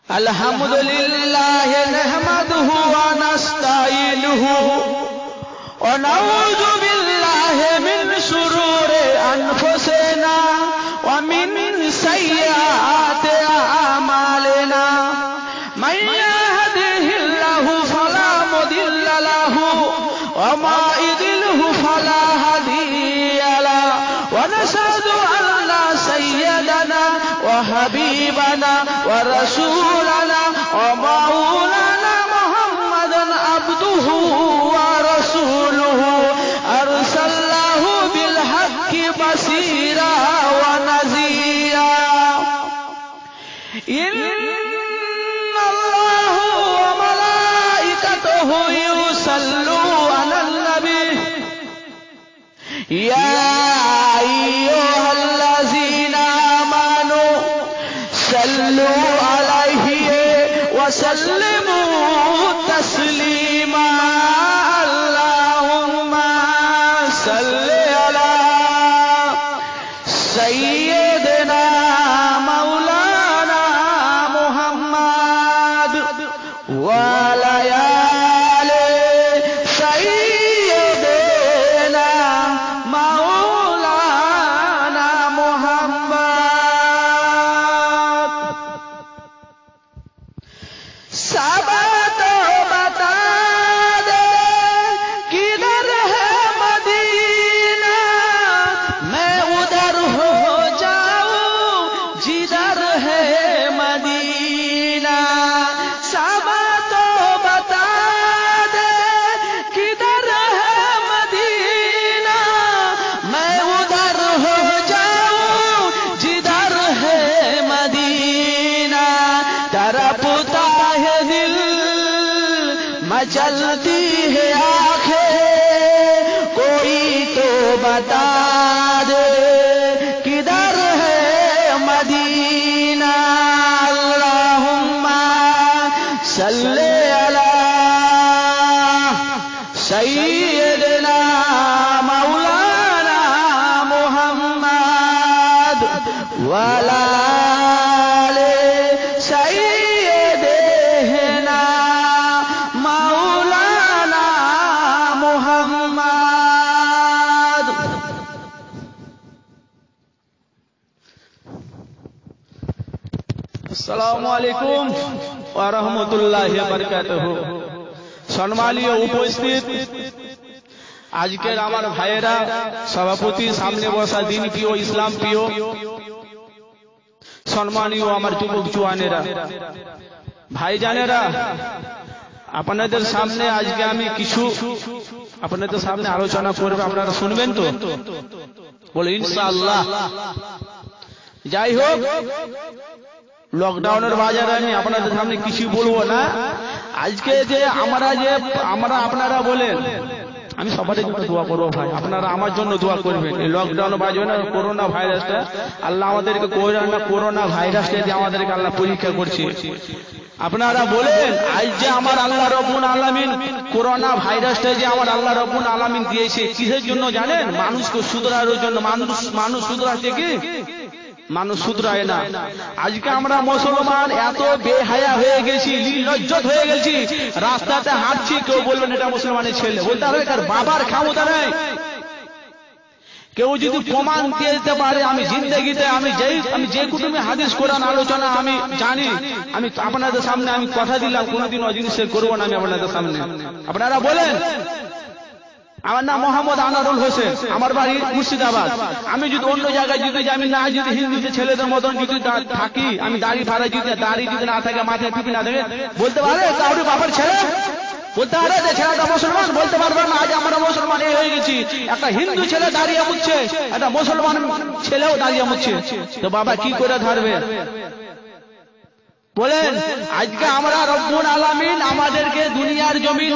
আলহামদুলিল্লাহ নাহমাদুহু ওয়া নাস্তাঈনুহু ওয়া নাউযু বিল্লাহি মিন শুরুরি আনফুসিনা ওয়া মিন সাইয়্যাতি আমালিনা মান ইয়াহদিহিল্লাহু ফালা মুদিল্লা লাহু ওয়া মা ইউদ্লিলহু ফালা হাদিয়া লাহু ওয়া নাশহাদু আন্না সাইয়্যিদানা ওয়া হাবিবানা ওয়া রাসূলানা ওয়া মাওলানা মুহাম্মাদান আবদুহু ওয়া রাসূলুহু আরসালাহু বিল হাক্কি বাসীরা ওয়া নাযীরা ইন্নাল্লাহা ওয়া মালাইকাতুহু ইউসাল্লুনা আলান নবী ইয়া আইয়ুহাল্লাযীনা আমানু সাল্লু আলাইহি ওয়া সাল্লিমু তাসলিমা আল্লাহুম্মা সাল্লি আলা সাইয়্যিদিনা মাওলানা মুহাম্মাদ ওয়া আলা আলি সাইয়্যিদিনা মাওলানা মুহাম্মাদ साबत बता दे किधर है मदीना मैं उधर हो जाऊं जिधर है मदीना साबत बता दे किधर है मदीना मैं उधर हो जाऊं जिधर है मदीना तरपता है दिल मचलती है आंखें कोई तो बता दे किधर है मदीना अल्लाहुम्मा सल्ले अला सय्यिदना मौलाना मुहम्मद वाला सय्यिदना मौलाना मुहम्मद। আসসালামু আলাইকুম ওয়া রাহমাতুল্লাহি ওয়া বারাকাতুহু। সম্মানীয় উপস্থিত, আজকের আমার ভাইয়েরা, সভাপতি, সামনে বসা দিন প্রিয়, ইসলাম প্রিয়, সম্মানীয় আমার যুবক জওয়ানেরা, ভাইজানেরা, আপনাদের সামনে আজকে আমি কিছু আপনাদের সামনে আলোচনা করব, আপনারা শুনবেন তো? বলে ইনশাআল্লাহ। যাই হোক, লকডাউনের বাজারে আমি আপনাদের সামনে কিছু বলবো না। আজকে যে আমরা আপনারা বলেন, আমি সবার জন্য দোয়া করবো ভাই, আপনারা আমার জন্য দোয়া করবেন। এই লকডাউন বাজবে না, করোনা ভাইরাসটা, আল্লাহ আমাদেরকে করোনা ভাইরাসটা দিয়ে আমাদেরকে আল্লাহ পরীক্ষা করছে। আপনারা বলেন, আজ যে আমার আল্লাহ রব্বুল আলামিন করোনা ভাইরাসটা যে আমার আল্লাহ রব্বুল আলামিন দিয়েছে কিসের জন্য জানেন? মানুষকে শুধরানোর জন্য। মানুষ শুধরাচ্ছে কি? মানুষ শুধরায় না। আজকে আমরা মুসলমান এত বেহায়া হয়ে গেছি, নির্লজ্জত হয়ে গেছি, রাস্তাতে হাঁটছি, কেউ বলবেন এটা মুসলমানের ছেলে, বলতে হবে তার বাবার ক্ষমতা নেই। কেউ যদি প্রমাণ দিয়ে দিতে পারে, আমি জিন্দেগিতে আমি যে কুটুমে হাদিস কোরআন আলোচনা আমি জানি, আমি আপনাদের সামনে আমি কথা দিলাম কোনোদিন ওই জিনিস করবো না আমি আপনাদের সামনে। আপনারা বলেন, আমার নাম মোহাম্মদ আনারুল হোসেন, আমার বাড়ি মুর্শিদাবাদ। আমি যদি অন্য জায়গায় যদি আমি না যদি হিন্দু ছেলেদের মতন যদি থাকি, আমি দাড়ি যদি না থাকে, মাথায় টুপি না থাকে, বলতে পারে কাউরি বাবার ছেলে? বলতে পারে যে ছেলেটা মুসলমান? বলতে পারবে না। আজ আমরা মুসলমান হয়ে গেছি, একটা হিন্দু ছেলে দাঁড়িয়ে মুচ্ছে, একটা মুসলমান ছেলেও দাঁড়িয়ে মুচ্ছে, তো বাবা কি করে ধরবে? বলেন, আজকে আমরা রব্বুল আলামিন আমাদেরকে দুনিয়ার জমিন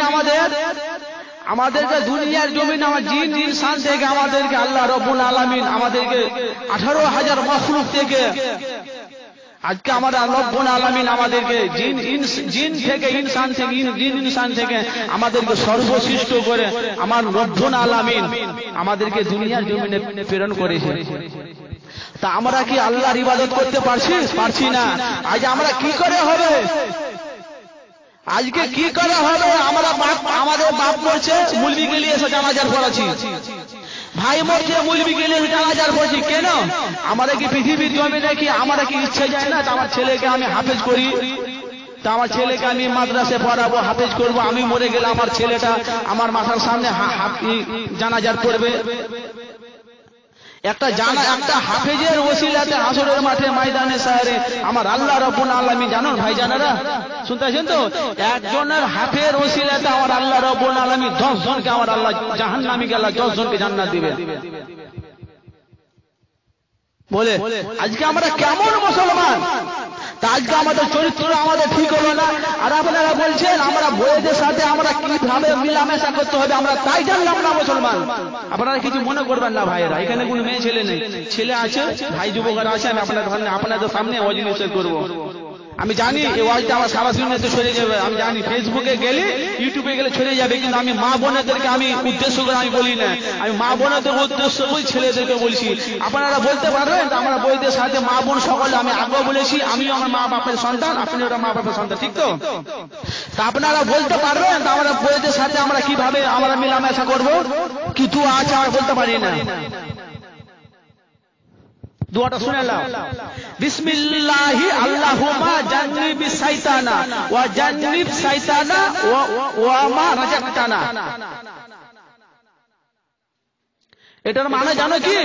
আমাদেরকে দুনিয়ার জমিন আমার জিন ইনসান থেকে আমাদেরকে আল্লাহ রব্বুল আলামিন আমাদেরকে 18,000 মাখলুক থেকে আজকে আমরা রব্বুল আলামিন আমাদেরকে জিন থেকে ইনসান থেকে আমাদেরকে সর্বশ্রেষ্ঠ করে আমার রব্বুল আলামিন আমাদেরকে দুনিয়ার জমিনে প্রেরণ করেছে। তা আমরা কি আল্লাহর ইবাদত করতে পারছি না। আজ আমরা কি করে হবে, আজকে কি করে হবে? আমাদের বাপ মরছে, মুলবি গেলে এসে জানাজার পড়াচ্ছি, ভাই মরছে, মুলবি গেলে জানাজার পড়ছি। কেন? আমরা কি পৃথিবীর জমিনে কি আমরা কি ইচ্ছে যায় না আমার ছেলেকে আমি হাফেজ করি, তা আমার ছেলেকে আমি মাদ্রাসায় পড়াবো, হাফেজ করব, আমি মরে গেলে আমার ছেলেটা আমার মাথার সামনে জানাজার পড়বে। একটা হাফেজের ওসিলাতে হাসরের মাঠে ময়দানে শহরে আমার আল্লাহ রাব্বুল আলামিন জানেন ভাই জানেরা, শুনতে আছেন তো? একজনের হাফের ওসিলাতে আমার আল্লাহ রাব্বুল আলামিন 10 জনকে আমার আল্লাহ জাহান্নামীকে আল্লাহ 10 জনকে জান্নাত দিবেন বলে। আজকে আমরা কেমন মুসলমান? তা আজকে আমাদের চরিত্র আমাদের ঠিক হলো না। আর আপনারা বলছেন আমরা বইয়েদের সাথে আমরা কিভাবে মিলামেশা করতে হবে আমরা তাই জানলাম না মুসলমান। আপনারা কিছু মনে করবেন না ভাইয়েরা, এখানে কোনো মেয়ে ছেলে নেই, ছেলে আছে, ভাই যুবকরা আছে। আমি আপনাদের সামনে ওয়াজ নিষেধ করবো। আমি জানি এই ওয়াজটা আমার সারা দুনিয়াতে ছড়িয়ে যাবে, আমি জানি ফেসবুকে গেলে ইউটিউবে গেলে ছড়িয়ে যাবে, কিন্তু আমি মা বোনেদেরকে আমি উদ্দেশ্য করে আমি বলি না, আমি মা বোনেদের উদ্দেশ্য করে ছেলেদেরকে বলছি। আপনারা বলতে পারবেন আমরা বইদের সাথে মা বোন সকলে, আমি আগেও বলেছি আমিও আমার মা বাপের সন্তান, আপনি ওরা মা বাপের সন্তান, ঠিক তো? তা আপনারা বলতে পারবেন আমরা বইদের সাথে আমরা কিভাবে আমরা মিলামেশা করবো? কিছু আছে আমরা বলতে পারি না। দোয়াটা শুনে নাও, বিসমিল্লাহি আল্লাহুম্মা জান্নিবি শাইতানা ওয়া জান্নিব শাইতানা ওয়া মা রাযাকতানা। এটার মানে জানো কি?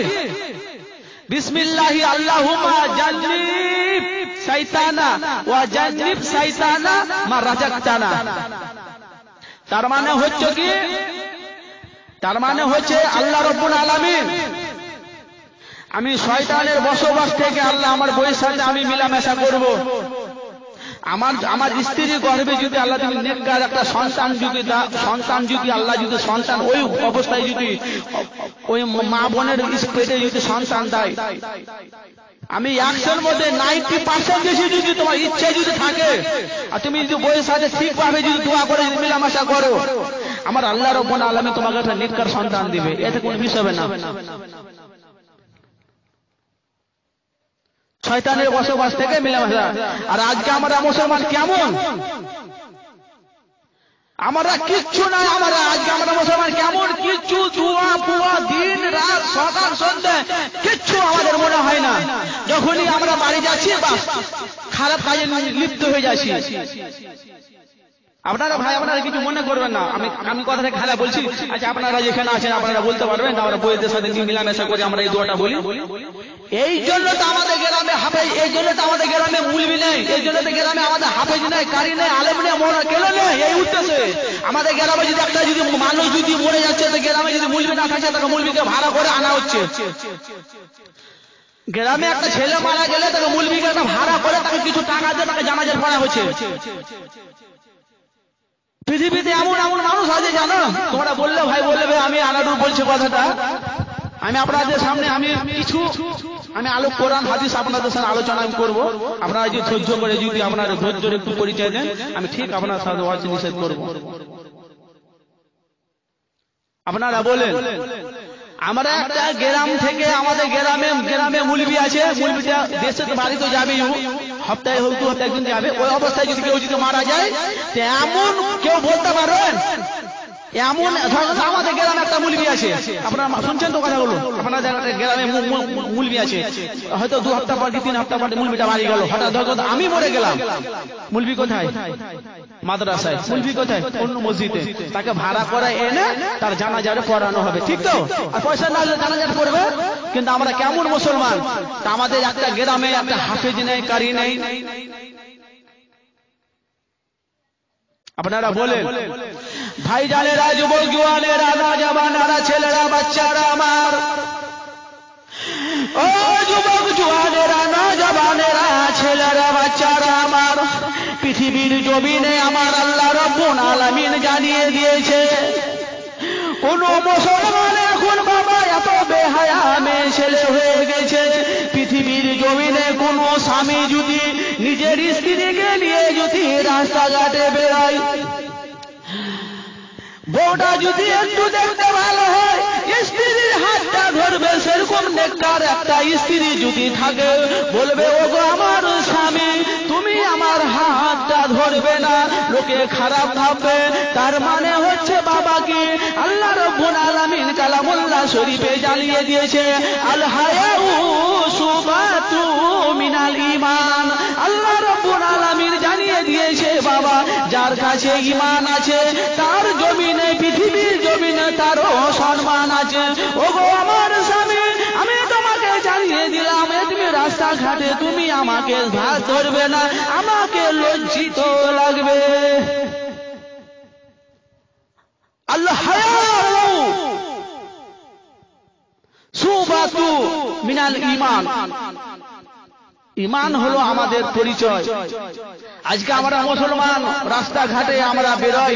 বিসমিল্লাহি আল্লাহুম্মা জান্নিব শাইতানা ওয়া জান্নিব শাইতানা মা রাযাকতানা। তার মানে হচ্ছে কি? তার মানে হচ্ছে আল্লাহ রাব্বুল আলামিন আমি শয়তানের বসবাস থেকে আল্লাহ আমার বইয়ের সাথে আমি মিলামেশা করব। আমার স্ত্রীর গর্ভে যদি আল্লাহ তুমি নেককার একটা সন্তান যদি আল্লাহ যদি সন্তান ওই অবস্থায় যদি ওই মা বোনের পেটে যদি সন্তান দেয়, আমি 100-এর মধ্যে 90% যদি তোমার ইচ্ছা যদি থাকে আর তুমি যদি বইয়ের সাথে ঠিকভাবে যদি দোয়া করে মিলামেশা করো, আমার আল্লাহ রাব্বুল আলামিন তোমাকে একটা নেককার সন্তান দিবে, এতে কোনো মিস হবে না। শয়তানের বসবাস থেকে মিলামেশা। আর আজকে আমরা মুসলমান কেমন? আমরা কিচ্ছু নাই, আজকে আমরা মুসলমান কেমন? কিচ্ছু দোয়া পুয়া দিন রাত সকাল সন্ধ্যা কিচ্ছু আমাদের মনে হয় না। যখনই আমরা বাড়ি যাচ্ছি বাস খারাপ কাজে লিপ্ত হয়ে যাচ্ছি। আপনারা ভাই আপনারা কিছু মনে করবেন না, আমি কথাটা খারাপ বলছি। আচ্ছা আপনারা যেখানে আছেন আপনারা বলতে পারবেন আমরা বইয়ের সাথে মিলামেশা করে আমরা এই দোয়াটা বলি। এই জন্য তো আমাদের গ্রামে হাফেজ, এই জন্য তো আমাদের গ্রামে মুলবি নেই, এই জন্য তো গ্রামে আমাদের হাফেজ নেই, কারি নেই, আলেম নেই, মোরা কেন নেই? এই উদ্দেশ্যে আমাদের গ্রামে যদি একটা যদি মানুষ যদি মরে যাচ্ছে তো গ্রামে যদি মুলবি না থাকে তাকে মুলবিকে ভাড়া করে আনা হচ্ছে। গ্রামে একটা ছেলে মারা গেলে তাকে মুলবিকে ভাড়া করে তাকে কিছু টাকা দিয়ে তাকে জানাজার পড়া হচ্ছে। পৃথিবীতে এমন এমন মানুষ আছে জানো, তোমরা বললে ভাই বললে ভাই আমি আনাদুর বলছি কথাটা, আমি আপনাদের সামনে আমি আলো কোরআন হাদিস আপনাদের সাথে আলোচনা আমি করবো। আপনারা যদি ধৈর্য করে যদি আপনার ধৈর্যের একটু পরিচয় দেন আমি ঠিক আপনার সাথে ওয়াজ নিষেধ করবো। আপনারা বলেন আমরা একটা গ্রাম থেকে আমাদের গ্রামে মুলবি আছে, মুলবিটা দেশের বাড়ি তো যাবেই, সপ্তাহে হোক 2 সপ্তাহে একদিন যাবে। ওই অবস্থায় যদি কেউ যদি মারা যায় তেমন কেউ বলতে পারেন এমন আমাদের গ্রামে একটা মুলবি আছে, আপনারা শুনছেন তো কথাগুলো, আপনাদের গ্রামে মুলবি আছে, হয়তো 2 সপ্তাহ পর 3 সপ্তাহ পর মুলবিটা মারি গেল, হঠাৎ ধরো আমি মরে গেলাম, মুলবি কোথায়? মাদ্রাসায়। মুলবি কোথায়? অন্য মসজিদে। তাকে ভাড়া করে এনে তার জানাজারে পড়ানো হবে, ঠিক তো? আর পয়সা না হলে জানাজার পড়বে। কিন্তু আমরা কেমন মুসলমান? তা আমাদের একটা গ্রামে একটা হাফেজ নেই, কারি নেই। আপনারা বলেন ভাইজানেরা, যুবক জওয়ানেরা, নওজওয়ানেরা, ছেলেরা, বাচ্চারা আমার, ও যুবক জওয়ানেরা, নওজওয়ানেরা, ছেলেরা, বাচ্চারা আমার, পৃথিবীর জমিনে আমার আল্লাহ রাব্বুল আলামিন জানিয়ে দিয়েছে কোন মুসলমান এখন বাবা এত বেহায়া মেয়ে ছেলে হয়ে গেছে, পৃথিবীর জমিনে কোন স্বামী যদি নিজের স্ত্রীকে নিয়ে যদি রাস্তাঘাটে বেড়ায়, বউটা যদি একটু দেখতে ভালো হয় স্ত্রীর হাতটা ধরবে সেরকম নেককার একটা স্ত্রী যদি থাকে, বলবে ওগো আমার স্বামী তুমি আমার হাতটা ধরবে না, লোকে খারাপ ভাববে। তার মানে হচ্ছে বাবা কি আল্লাহ রাব্বুল আলামিন কালামুল্লাহ শরীফে জানিয়ে দিয়েছে আল হায়াউ শুবাতু মিনাল ঈমান। আল্লাহ রাব্বুল আলামিন জানিয়ে দিয়েছে বাবা যার কাছে ঈমান আছে তার জমিনে, পৃথিবীর জমিনে তারও সম্মান আছে। ওগো আমার স্বামী আমি তোমাকে জানিয়ে দিলাম, তুমি রাস্তাঘাটে তুমি আমাকে হাত ধরবে না, আমাকে লজ্জিত লাগবে। আল্লাহ হায়াউ শুবাতু মিনাল ঈমান। ঈমান হলো আমাদের পরিচয়। আজকে আমরা মুসলমান, রাস্তাঘাটে আমরা বেরোই,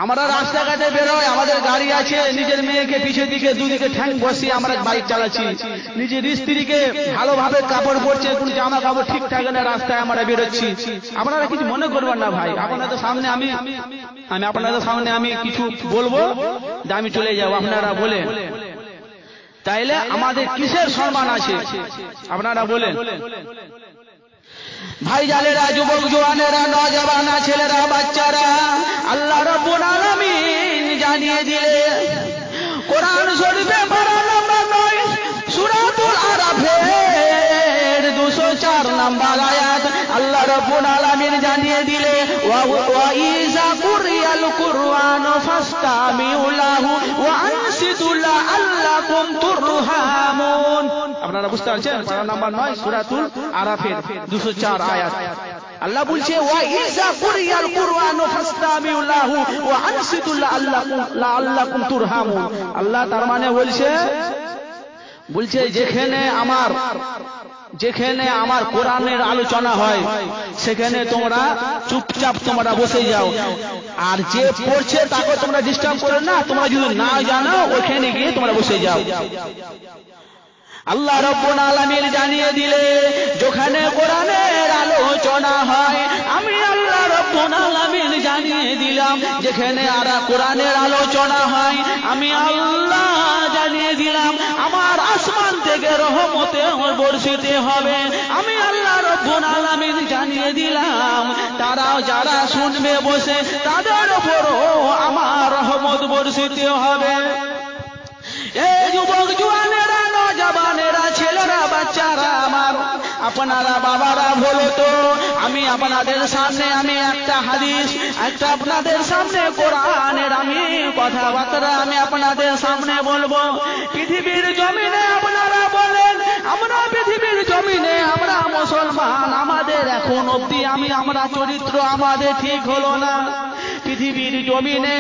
আমরা রাস্তাঘাটে বেরোই, আমাদের গাড়ি আছে, নিজের মেয়েকে পিছের দিকে দুদিকে ঠ্যাং বসিয়ে আমরা বাইক চালাচ্ছি, নিজের স্ত্রীকে ভালোভাবে কাপড় পরছে, কোনো জামা কাপড় ঠিক থাকে না, রাস্তায় আমরা বেরোচ্ছি। আপনারা কিছু মনে করবেন না ভাই, আপনাদের সামনে আমি আপনাদের সামনে আমি কিছু বলবো, আমি চলে যাবো, আপনারা বলেন তাইলে আমাদের কিসের সম্মান আছে আপনারা বলেন। ভাই জানেরা, যুবক জওয়ানেরা, নওজওয়ানা ছেলেরা, বাচ্চারা, আল্লাহ রাব্বুল আলামিন জানিয়ে দিলেন কোরআন শরীফে পারা নম্বর 9 সূরাতুল আরাফের 204 নম্বর আয়াত আল্লাহ রাব্বুল আলামিন জানিয়ে দিলে ওয়া ইযা কুরিয়াল কুরআনু ফাসতামিউ লাহু ওয়া আনসিতু লাআল্লাকুম তুরহামুন। আপনারা বুঝতে পারছেন? পারা নাম্বার 9 সূরাতুল আরাফের 204 আয়াত আল্লাহ বলছে ওয়া ইযা কুরিয়াল কুরআনু ফাসতামিউ লাহু ওয়া আনসিতু লাআল্লাকুম তুরহামুন। আল্লাহ তার মানে বলছে যেখানে আমার কোরআনের আলোচনা হয় সেখানে তোমরা চুপচাপ তোমরা বসে যাও, আর যে পড়ছে তাকে তোমরা ডিস্টার্ব করো না, তোমরা যদি না জানো ওখানে গিয়ে তোমরা বসে যাও। আল্লাহ রাব্বুল আলামিন জানিয়ে দিলে যেখানে কোরআনের আলোচনা হয়, আমি আল্লাহ রাব্বুল আলামিন জানিয়ে দিলাম যেখানে কোরআনের আলোচনা হয়, আমি আল্লাহ জানিয়ে দিলাম আমার আসমান থেকে রহমতে বর্ষিতে হবে। আমি আল্লাহ রাব্বুল আলামিন জানিয়ে দিলাম তারাও যারা শুনবে বসে তাদের উপরও আমার রহমত বর্ষিতে হবে। এই যুবক জওয়ানেরা, নওজওয়ানেরা, ছেলেরা, বাচ্চারা আমার, আপনারা বাবারা বলো তো, আমি আপনাদের সামনে আমি একটা হাদিস, একটা আপনাদের সামনে কোরআনের আমি কথাবার্তা আমি আপনাদের সামনে বলবো। পৃথিবীর জমিনে আপনারা বলেন, আমরা পৃথিবীর জমিনে আমরা মুসলমান, আমাদের এখন অবধি আমরা চরিত্র আমাদের ঠিক হলো না। পৃথিবীর জমিনে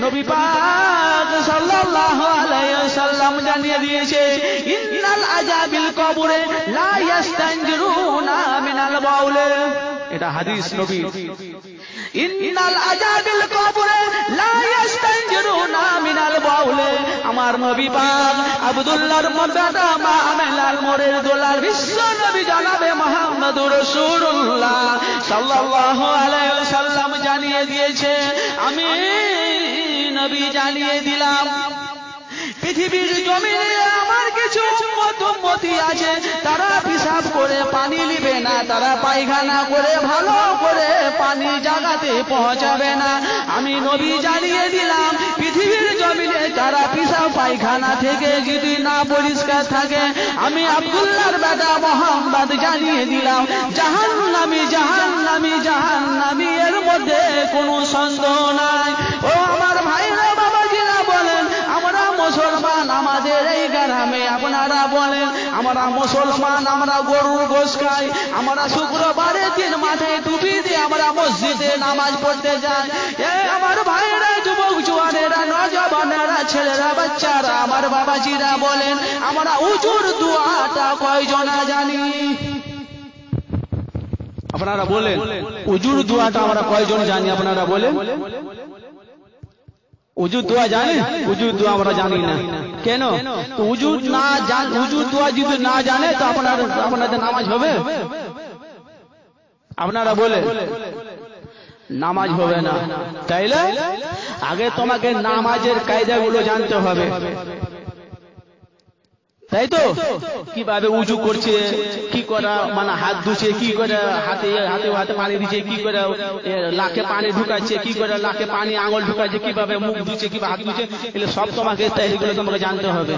নবী পাক সাল্লাল্লাহু আলাইহি ওয়াসাল্লাম জানিয়ে দিয়েছে ইন্নাল আজাবিল কবরে লা ইস্তানজিরুনা মিনাল বাউল। এটা হাদিস নবী। ইন্নাল আজাবিল কবরে লা ইস্তানজিরুনা মিনাল বাউল। আমার নবী পাক আব্দুল্লাহর মুবাদা মাআমাল মোরের দোলার বিশ্ব নবী জনাবে মুহাম্মদুর রাসূলুল্লাহ সাল্লাল্লাহু আলাইহি ওয়াসাল্লাম জানিয়ে দিয়েছে, আমি নবী জানিয়ে দিলাম পৃথিবীর জমিনে আমার কিছু উম্মতি আছে, তারা পিশাব করে পানি নিবে না, তারা পায়খানা করে ভালো করে পানি জায়গাতে পৌঁছাবে না। আমি নবী জানিয়ে দিলাম পৃথিবীর জমিনে তারা পিশাব পায়খানা থেকে যদি না পরিষ্কার থাকে, আমি আব্দুল্লাহর বেটা মুহাম্মদ জানিয়ে দিলাম জাহান্নামী জাহান্নামী জাহান্নামী, এর মধ্যে কোনো সন্দেহ নাই। ও আমার ভাইরা, বাবাজিরা বলেন, আমরা মুসলমান, আমাদের এই গ্রামে আপনারা বলেন আমরা মুসলমান, আমরা গরুর গোশত খাই, আমরা শুক্রবারের দিন মাথায় টুপি দিয়ে আমরা মসজিদে নামাজ পড়তে যাই। আমার ভাইরা, যুবক জওয়ানেরা, নওজওয়ানেরা, ছেলেরা, বাচ্চারা, আমার বাবাজিরা বলেন, আমরা উজুর দোয়াটা কয়জনা জানি? আপনারা বলেন উজুর দোয়াটা আমরা কয়জন জানি? আপনারা বলেন উজুর দোয়া জানে? উজুর দোয়া আমরা জানি না। কেন? তো উজুর দোয়া যদি না জানে তো আপনাদের নামাজ হবে? আপনারা বলে নামাজ হবে না। তাইলে আগে তোমাকে নামাজের কায়দাগুলো জানতে হবে, তাই তো? কিভাবে উজু করছে, কি করে মানে হাত ধুছে, কি করে হাতে হাতে হাতে পানি দিচ্ছে, কি করে লাখে পানি ঢুকাচ্ছে, কি করে লাখে পানি আঙুল ঢুকাচ্ছে, কিভাবে মুখ ধুচ্ছে, কিভাবে হাত ধুচ্ছে, এগুলো সব তোমাকে এগুলো তোমাকে জানতে হবে।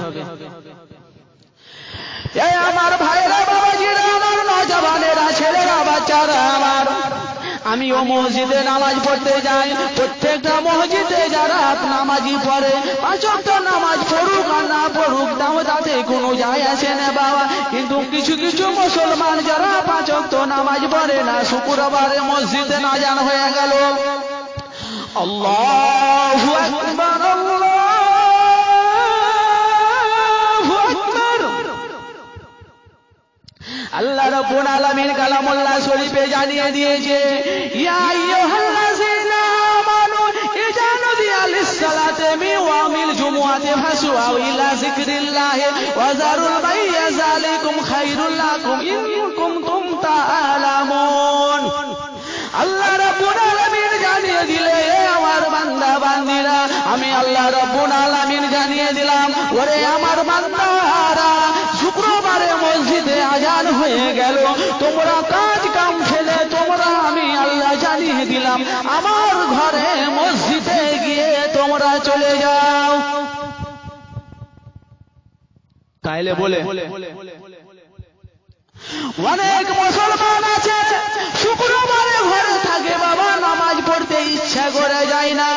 এই আমার ভাইরা, বাবাজিরা, আমার নওজওয়ানেরা, ছেলেরা, বাচ্চারা আমার, আমিও মসজিদে নামাজ পড়তে যাই। প্রত্যেকটা মসজিদে যারা নামাজি পড়ে, পাঁচ ওয়াক্ত নামাজ পড়ুক আর না পড়ুক তাতে কোনো যায় আসে না বাবা। কিন্তু কিছু কিছু মুসলমান যারা পাঁচ ওয়াক্ত নামাজ পড়ে না, শুক্রবারে মসজিদে আযান হয়ে গেল, আল্লাহু আকবার, আল্লাহু আকবার। আল্লাহ রাব্বুল আলামিন কালামুল্লাহ শরীফে জানিয়ে দিয়েছে, ইয়া আইয়ুহাল্লাযীনা আমানু ইযা নুদিয়া লিস-সালাতি মিন ইয়াউমিল জুমুআতি ফাসআউ ইলা যিকরিল্লাহি ওয়া যারুল বাই'a যালিকুম খায়রুল লাকুম ইন কুনতুম তা'লামুন। আল্লাহ রাব্বুল আলামিন জানিয়ে দিলে, আমার বান্দা বান্দিরা, আমি আল্লাহ রাব্বুল আলামিন জানিয়ে দিলাম, ওরে আমার বান্দারা, শুক্রবারে মসজিদে আযান হয়ে গেল, তোমরা কাজ কাম ফেলে তোমরা, আমি আল্লাহ জানিয়ে দিলাম, আমার ঘরে মসজিদে গিয়ে তোমরা চলে যাও। তাইলে বলে অনেক মুসলমান আছে শুক্রবারে ঘরে থাকে বাবা, নামাজ পড়তে ইচ্ছা করে যায় না,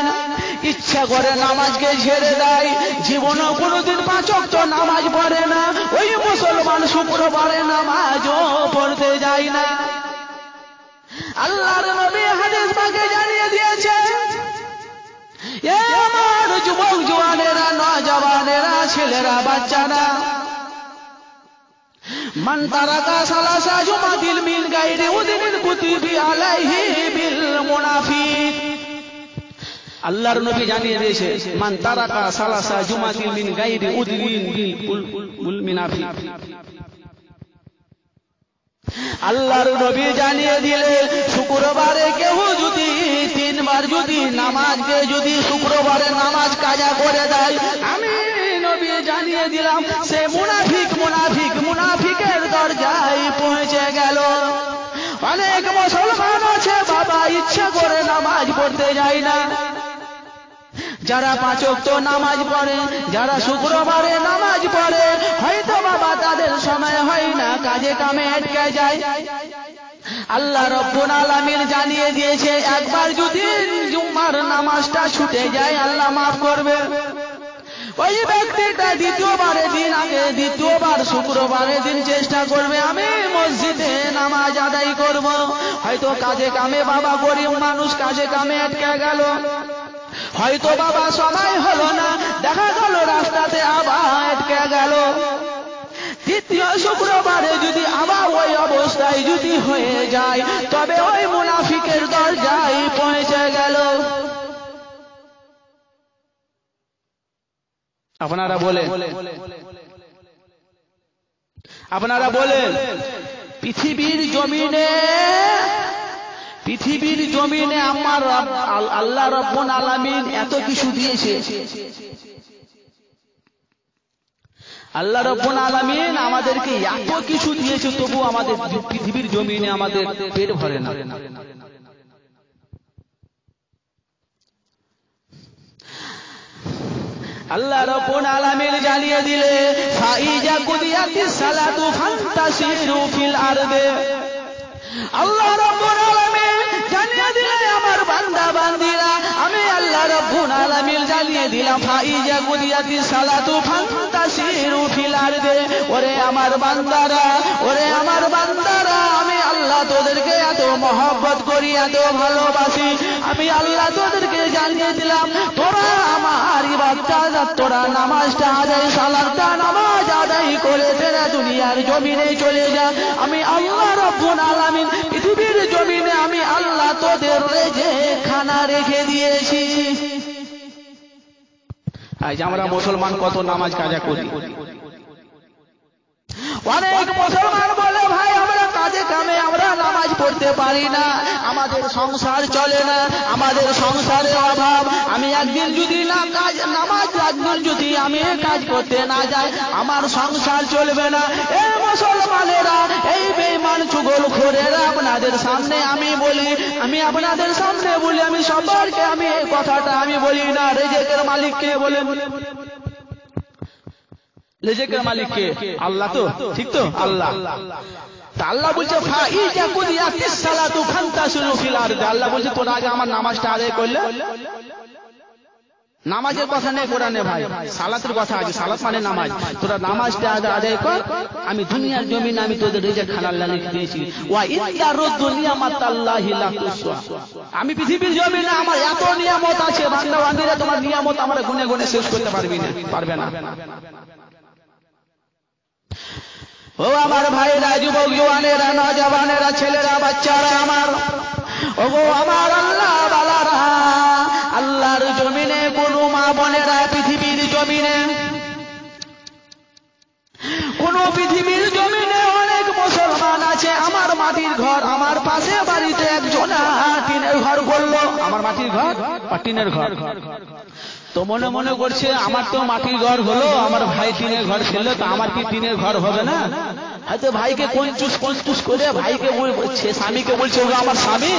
ইচ্ছা করে নামাজকে ছেড়ে দেয়, জীবনে কোনোদিন পাঁচ ওয়াক্ত নামাজ পড়ে না। ওই মুসলমান শুক্রবারে নামাজও পড়তে যায় না। আল্লাহর নবী হাদিস পাকে জানিয়ে দিয়েছে, এ আমার যুবক জওয়ানেরা, নওজওয়ানেরা, ছেলেরা, বাচ্চারা, মান তারাকা সালাসা জুমাতিল মিন গায়রি উযরিন কুতিবি আলাইহি বিল মুনাফিক। আল্লাহর নবী জানিয়ে দিয়েছে, মান তারাকা সালাসা জুমাতিল মিন গায়রি উযরিন বিল মুনাফিক। আল্লাহর নবী জানিয়ে দিলে, শুক্রবারে কেউ যদি তিনবার যদি নামাজকে যদি শুক্রবারে নামাজ কাজা করে দেয়, আমি নবী জানিয়ে দিলাম, সে মুনাফিক মুনাফিক মুনাফিকের দরজায় পৌঁছে গেল। অনেক মুসলমান আছে বাবা, ইচ্ছা করে নামাজ পড়তে যায় না, যারা পাঁচ ওয়াক্ত নামাজ পড়ে, যারা শুক্রবারে নামাজ পড়ে, হয়তো বাবা তাদের সময় হয় না, কাজে কামে আটকে যায়। আল্লাহ রাব্বুল আলামিন জানিয়ে দিয়েছে, একবার যদি জুম্মার নামাজটা ছুটে যায়, আল্লাহ মাফ করবে। ওই ব্যক্তিটা দ্বিতীয়বারের দিন আগে, দ্বিতীয়বার শুক্রবারের দিন চেষ্টা করবে, আমি মসজিদে নামাজ আদায় করব। হয়তো কাজে কামে বাবা, গরিব মানুষ, কাজে কামে আটকে গেল, হয়তো বাবা সময় হলো না, দেখা গেল রাস্তাতে আবার আটকে গেল। দ্বিতীয় শুক্রবারে যদি আবার ওই অবস্থায় যদি হয়ে যায়, তবে ওই মুনাফিকের দরজায় পৌঁছে গেল। আপনারা বলেন, আপনারা বলেন, পৃথিবীর জমিনে আমার আল্লাহ রাব্বুল আলামিন এত কিছু দিয়েছে, আল্লাহ রাব্বুল আলামিন আমাদেরকে এত কিছু দিয়েছে, তবু আমাদের পৃথিবীর জমিনে আমাদের পেট ভরে না। আল্লাহ রাব্বুল আলামিন জানিয়ে দিলে, ফাইজা কুদিয়াতিস সালাতু ফান্তাসিরু ফিল আরদে। আল্লাহ রাব্বুল আলামিন জানিয়ে দিলে, আমার বান্দা বান্দিরা, আমি আল্লাহ রাব্বুল আলামিন জানিয়ে দিলাম, ফাইজা কুদিয়াতিস সালাতু ফান্তাসিরু ফিল আরদে। ওরে আমার বান্দারা, ওরে আমার বান্দারা, আমি আল্লাহ তোদেরকে এত মহব্বত করি, এত ভালোবাসি, আমি আল্লাহ তোদেরকে জানিয়ে দিলাম, তোরা আমার ইবাদত, তোরা নামাজটা আদায়, সালাতটা নামাজ আদায় করে তেরা দুনিয়ার জমিনে চলে যা। আমি আল্লাহ রাব্বুল আলামিন পৃথিবীর জমিনে আমি আল্লাহ তোদের রেজে খানা রেখে দিয়েছি। আজ আমরা মুসলমান কত নামাজ কাজা করি। অনেক মুসলমান বলে, ভাই আমরা কাজে কামে আমরা নামাজ করতে পারি না, আমাদের সংসার চলে না, আমাদের সংসারের অভাব। আমি একদিন যদি নামাজ একদিন যদি আমি কাজ করতে না যাই, আমার সংসার চলবে না। এই মুসলমানেরা, এই বেঈমান চুগলখোরেরা, আপনাদের সামনে আমি বলি, আমি আপনাদের সামনে বলি, আমি সবাইকে আমি এই কথাটা আমি বলি না। রিজিকের মালিক কে বলেন? রিজিকের মালিক কে? আল্লাহ তো, ঠিক তো? আল্লাহ। আল্লাহ বলছে ফাইজা কুদিয়াতিস সালাতু ফান্তাশিরু ফিল আরদি। আল্লাহ বলছে তোরা আগে আমার নামাজটা আদায় করলে। নামাজের কথা নেই কোরআনে ভাই, সালাতের কথা আছে। সালাত মানে নামাজ। তোরা নামাজটা আদায় কর, আমি দুনিয়ার জমিনে আমি তোদের রিজিক হালাল লিখে দিয়েছি। ওয়া ইদারু দুনিয়া মাতাল্লাহি লা তুসা। আমি পৃথিবীর জমিনে আমার এত নিয়ামত আছে, বান্দা বান্দীরা তোমার নিয়ামত আমরা গুনে গুনে শেষ করতে পারবে না। ও আমার ভাইরা, যুবক জওয়ানেরা, নওজওয়ানেরা, ছেলেরা, বাচ্চারা আমার, ওগো আমার আল্লাহ বালারা, আল্লাহর জমিনে কোন মা বোনেরা, পৃথিবীর জমিনে পৃথিবীর জমিনে অনেক মুসলমান আছে। আমার মাটির ঘর, আমার পাশে বাড়িতে একজন টিনের ঘর করলো। আমার মাটির ঘর বা টিনের ঘর, তো মনে মনে করছে আমার তো মাটির ঘর হলো, আমার ভাই টিনের ঘর ছিল, তো আমার কি টিনের ঘর হবে না? হয়তো ভাইকে কঞ্চুস করে ভাইকে বলছে, স্বামীকে বলছে ওগো আমার স্বামী,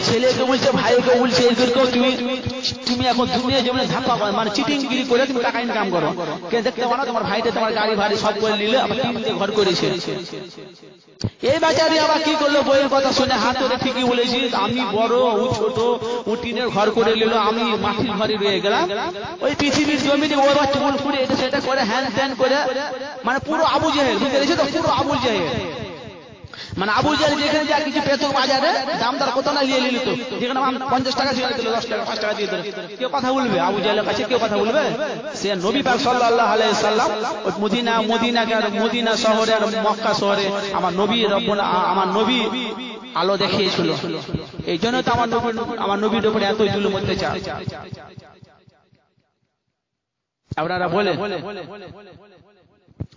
ছেলেকে বলছে, ভাইকে বলছে এদেরকেও তুমি এখন দুনিয়া জীবনে ধাক্কা মানে চিটিংগিরি করে তুমি টাকা ইনকাম করো। কে দেখতে পারো তোমার ভাইটা তোমার গাড়ি ভাড়ি সব করে নিলে, আবার টিন ঘর করেছে। এই বেচারি আবার কি করলো, বইয়ের কথা শুনে হাত ধরে ঠিকই বলেছি, আমি বড় ও ছোট, ও টিনের ঘর করে নিল, আমি মাটির ঘরে রয়ে গেলাম। ওই পৃথিবীর জমিনে ও আবার চুল করে এটা সেটা করে হ্যান ত্যান করে, মানে পুরো আবু জেহেল, বুঝতে পেরেছো তো? পুরো আবু জেহেল, মানে আবু জেহেল যেখানে যা কিছু পেতো বাজারে দামদার কত না নিয়ে নিল, তো যেখানে 50 টাকা দিয়ে দিল, 10 টাকা 5 টাকা দিয়ে দিল, কেউ কথা বলবে? আবু জেহেলের কাছে কেউ কথা বলবে? সে নবী পাক সাল্লাল্লাহু আলাইহি সাল্লাম ওই মদিনা শহরে আর মক্কা শহরে আমার নবী আলো দেখিয়েছিল। এই জন্য তো আমার নবীর উপরে এত জুলুম অত্যাচার। আপনারা বলেন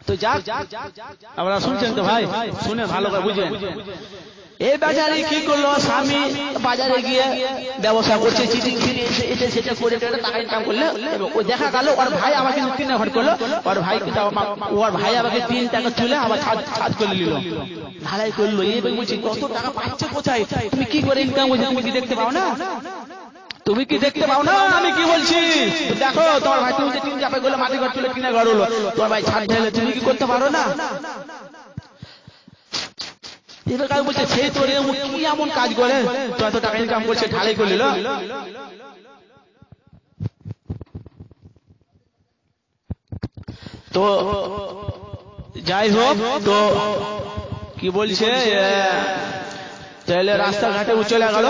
তো, যাক আপনারা শুনছেন তো ভাই, শুনে ভালো করে বুঝেন। এই বাজারে কি করলো, স্বামী বাজারে গিয়ে ব্যবসা করছে, চিটিং ফিরি এটা সেটা করে টাকা ইনকাম করলে, ও দেখা গেল ওর ভাই আমাকে টিনে ঘর করলো, ওর ভাই আমাকে 3 টাকা তুলে আবার ছাদ করে নিল, ঢালাই করলো। এই বলছি কত টাকা পাচ্ছে কোথায়, তুমি কি করে ইনকাম করছো, তুমি কি দেখতে পাও না? তুমি কি দেখতে পাও না আমি কি বলছি? দেখো তোমার ভাই তুমি 3 চাপে গেলে মাটি ঘর তুলে টিনে ঘর হলো, তোমার ভাই ছাদ ঢেলে, তুমি কি করতে পারো না? এবার কাজ বলছে সেই তোরে কি এমন কাজ করে তো এত টাকা ইনকাম করছে, ঢালাই করে নিল। তো যাই হোক, তো কি বলছে, তাহলে রাস্তাঘাটে চলে গেল,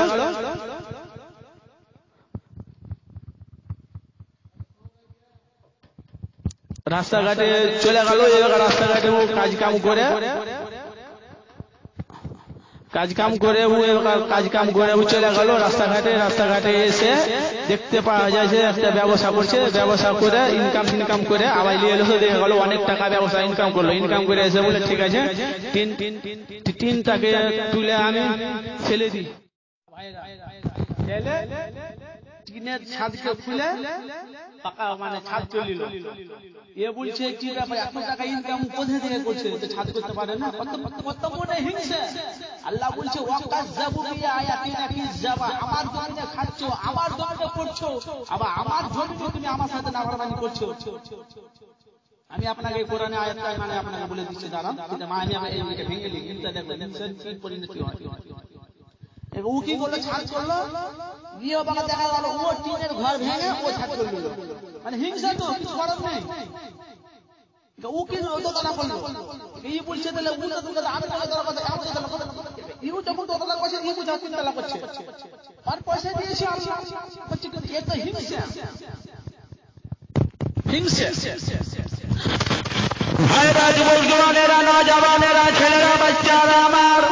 রাস্তাঘাটে চলে গেল। এবার রাস্তাঘাটে ও কাজ কাম করে ও চলে গেল রাস্তাঘাটে এসে দেখতে পাওয়া যায় যে একটা ব্যবসা করছে, ব্যবসা করে ইনকাম করে আবার নিয়ে এলো, দেখা গেল অনেক টাকা ব্যবসা ইনকাম করলো। ইনকাম করে এসে বলে ঠিক আছে টিনটাকে তুলে আমি ফেলে দিই, টিনের ছাদকে খুলে পাকা মানে ছাদ চলিল। এ বলছে কি ব্যাপার, এত টাকা ইনকাম কোথা থেকে করছে, তো ছাদ করতে পারে না? কত মনে হিংসা। আল্লাহ বলছে ওয়াকাযাবু বিআয়াতিনা কিযাবা, আমার জমিনে খাচ্ছো, আমার জমিনে করছো, আবার আমার জমিনে তুমি আমার সাথে নাফরমানি করছো। আমি আপনাকে কোরআনে আয়াতটা মানে আপনাকে বলে দিচ্ছি, দাঁড়ান আমি এইটা ভেঙে লিখি, কিন্তু দেখবেন কি পরিণতি হয়। ও কি করলো, ছাদ করলো, গিয়ে বাবা দেখা গেল ও টিনের ঘর ভেঙে ও ছাদ করলো, মানে হিংসা তো কিছু করার নেই। ও কি দোতলা করলো, এই বলছে তাহলে ও তো আমি দোতলা কথা এত দোতলা কথা, ইউ যখন দোতলা করছে ই বুঝা তিনতলা করছে, আর পয়সা দিয়েছে আল্লাহ বলছে, কিন্তু এটা হিংসা। ভাইরা, যুবক জওয়ানেরা, নওজওয়ানেরা, ছেলেরা, বাচ্চারা আমার,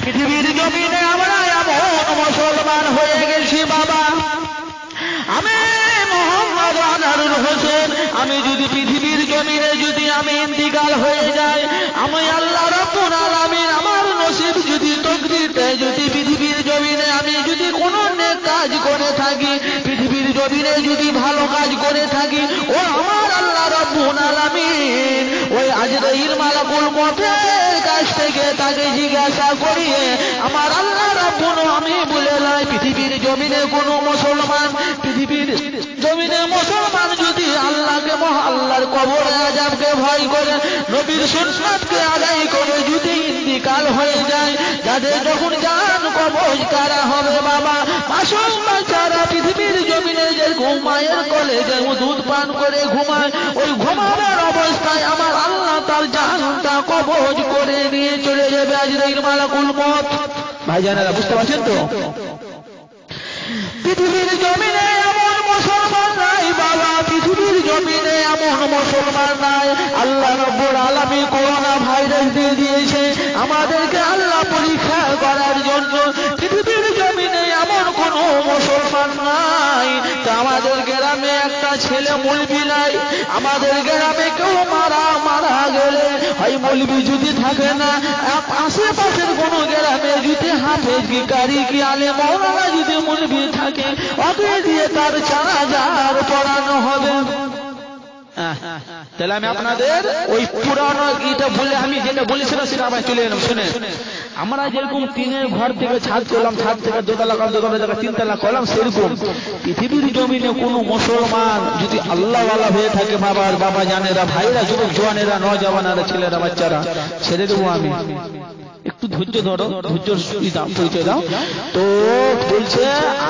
পৃথিবীর জমিনে আমরা এমন মুসলমান হয়ে গেছি বাবা। আমি মোহাম্মদ আনোয়ারুল হোসেন, আমি যদি পৃথিবীর জমিনে যদি আমি ইন্তিকাল হয়ে যাই, আমি আল্লাহ রাব্বুল আলামিন আমার নসিব যদি তকদিরে যদি পৃথিবীর জমিনে আমি যদি কোনো নেক কাজ করে থাকি, পৃথিবীর জমিনে যদি ভালো কাজ করে থাকি, ও আমার আল্লাহ রাব্বুল আলামিন ওই আজরাইল মালাকুল মউতের কাছ থেকে তাকে জিজ্ঞাসা করিয়ে আমার আল্লাহ রাব্বুল আমি বলে নাই পৃথিবীর জমিনে কোনো মুসলমান, পৃথিবীর জমিনে মুসলমান যদি আল্লাহকে আল্লাহর কবর আযাবকে ভয় করে, নবীর সুন্নাতকে আদায় করে যদি ইন্তিকাল হয়ে যায়, যাদের যখন জান কবজ করা হবে বাবা, মাসুম বাচ্চারা পৃথিবীর জমিনে যে ঘুমায়ের কোলে যে দুধ পান করে ঘুমায়, ওই ঘুমানোর অবস্থায় আমার আল্লাহ তার জানটা কবজ করে নিয়ে চলে যাবে আজরাইল মালাকুল মউত। ভাইজানেরা বুঝতে পারছেন তো? পৃথিবীর জমিনে এমন মুসলমান নাই বাবা, পৃথিবীর জমিনে এমন মুসলমান নাই। আল্লাহ রাব্বুল আলামিন করোনা ভাইরাস দিয়ে দিয়েছে আমাদেরকে আল্লাহ পরীক্ষা করার জন্য। পৃথিবীর জমিনে এমন কোন মুসলমান নাই। তা আমাদের গ্রামে একটা ছেলে মৌলবি নাই, আমাদের গ্রামে কেউ মারা গেলে হয় মৌলবি যদি থাকে না, আশেপাশের কোন গ্রামে যদি হাফেজ কি কারি কি আলেম মাওলানা যদি মৌলবি থাকে, ওকে দিয়ে তার জানাজার পড়ানো হবে। তাহলে আমি আপনাদের ওই পুরানো এটা বলে আমি যেটা বলেছিলাম সেটা আবার চলে এলাম। শুনে, আমরা যেরকম টিনের ঘর থেকে ছাদ করলাম, ছাদ থেকে দোতলা করলাম, দোতলা থেকে তিনতলা করলাম, সেরকম পৃথিবীর জমিনে কোনো মুসলমান যদি আল্লাহওয়ালা হয়ে থাকে, বাবা জানেরা, ভাইরা, যুবক জওয়ানেরা, নওজওয়ানেরা, ছেলেরা, বাচ্চারা, ছেড়ে দেবো আমি। একটু ধৈর্য ধরো, ধৈর্য পরিচয় দাও। তো বলছে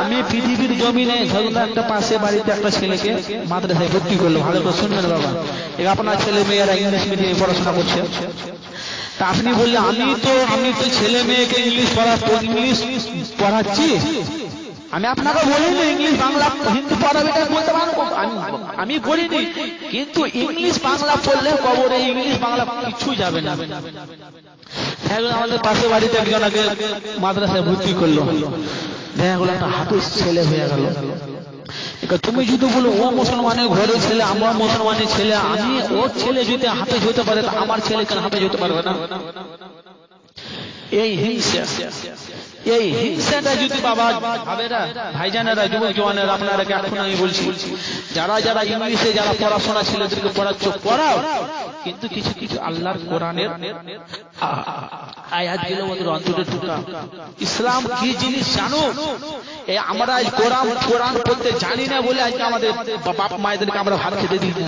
আমি পৃথিবীর জমিনে ধরুন একটা পাশে বাড়িতে একটা ছেলেকে মাদ্রাসায় ভর্তি করলো, ভালো করে শুনবেন বাবা, আপনার ছেলে মেয়েরা ইংলিশ মিডিয়ামে পড়াশোনা করছে। তা আপনি বললেন আমি তো ছেলে মেয়েকে ইংলিশ পড়াচ্ছি, আমি আপনাকে বলিনি ইংলিশ বাংলা হিন্দি পড়াবে বলতে পারবো, আমি বলিনি, কিন্তু ইংলিশ বাংলা পড়লে কবরে ইংলিশ বাংলা কিছু যাবে না। আমাদের পাশে বাড়িতে একজনকে মাদ্রাসায় ভর্তি করলো, দেখা গেল একটা হাফেজ ছেলে হয়ে গেল। তুমি যদি বলো ও মুসলমানের ঘরের ছেলে, আমার মুসলমানের ছেলে, আমি ওর ছেলে যদি হাফেজ হতে পারে, আমার ছেলে কেন হাফেজ হতে পারবে না? এই হিংসাটা যদি বাবা ভাবেরা, ভাইজানেরা, যুবক জওয়ানেরা, আপনারা এখন আমি বলছি, যারা ইংলিশে যারা পড়াশোনা ছেলেদেরকে পড়াচ্ছ, পড়াও, কিন্তু কিছু কিছু আল্লাহর কোরআনের আয়াতগুলো ওদের অন্তরে ঢুকাও। ইসলাম কি জিনিস জানো? এই আমরা আজ কোরআন পড়তে জানি না বলে আজকে আমাদের বাপ মায়েদেরকে আমরা ভাত খেতে দিই না।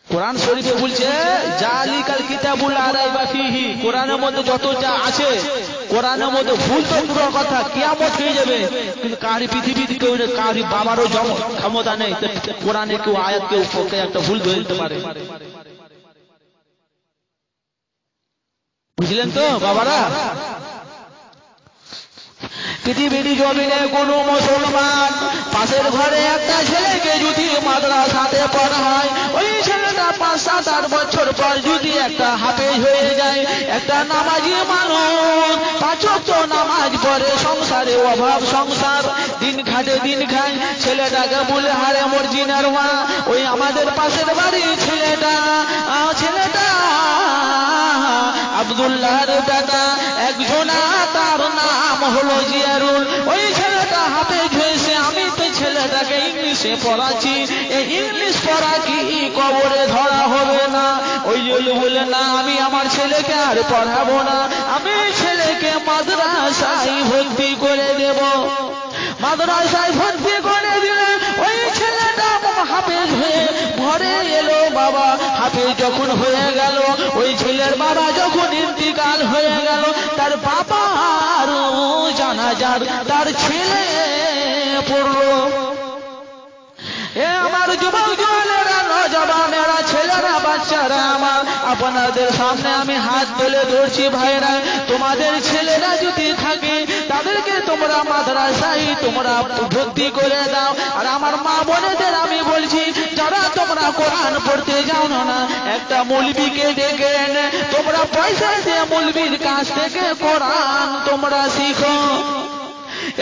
কোরআন শরীফে বলছে জালিকাল কিতাবুল লা রাইবা ফিহি, কোরআনের মধ্যে যত যা আছে, কোরআনের মধ্যে ভুল তো দূরের কথা, কিয়ামত হয়ে যাবে, কিন্তু কারি পৃথিবীতে কেউ কারি বাবারও ক্ষমতা নেই কোরআনে কেউ আয়াত কেউ একটা ভুল ধরে দিতে পারে। বুঝলেন তো বাবারা? পৃথিবীর জমিনে কোনো মুসলমান পাশের ঘরে একটা ছেলেকে যদি মাদ্রাসাতে পড়ায়, ওই ছেলেটা 5, 7, 8 বছর পর যদি একটা হাফেজ হয়ে যায়, একটা নামাজি মানুষ 5 ওয়াক্ত নামাজ পড়ে, সংসারে অভাব সংসার, দিন খাটে দিন খায়, ছেলেটাকে বলে হারে মোর জিনার মা, ওই আমাদের পাশের বাড়ির ছেলেটা আব্দুল্লাহর বেটা একজনা, তার নাম হলো জিয়ারুল, ওই ছেলেটা হাফেজ হয়েছে, আমি তো ছেলেটাকে ইংলিশে পড়াচ্ছি, এই ইংলিশ পড়া কি কবরে ধরা হবে না? ওই বলে না, আমি আমার ছেলেকে আর পড়াবো না, আমি ছেলেকে মাদ্রাসায় ভর্তি করে দেব। মাদ্রাসায় ভর্তি করে দিলে ওই ছেলেটা হাফেজ হয়ে ঘরে এলো বাবা। হাফেজ যখন হয়ে গেল, ওই ছেলের বাবা যখন ইন্তিকাল হয়ে গেল, তার বাবার জানাজার তার ছেলে পড়লো। এ আমার যুবক জওয়ানেরা, নওজওয়ানেরা, ছেলেরা, বাচ্চারা আমার, আপনাদের সামনে আমি হাত তুলে ধরছি ভাইরা, তোমাদের ছেলেরা যদি থাকে তাদেরকে তোমরা মাদ্রাসায় তোমরা ভর্তি করে দাও। আর আমার মা বোনেদের আমি বলছি, যারা তোমরা কোরআন পড়তে যাও না, একটা মৌলবীকে ডেকে এনে তোমরা পয়সা দিয়ে মৌলবীর কাছ থেকে কোরআন তোমরা শিখো।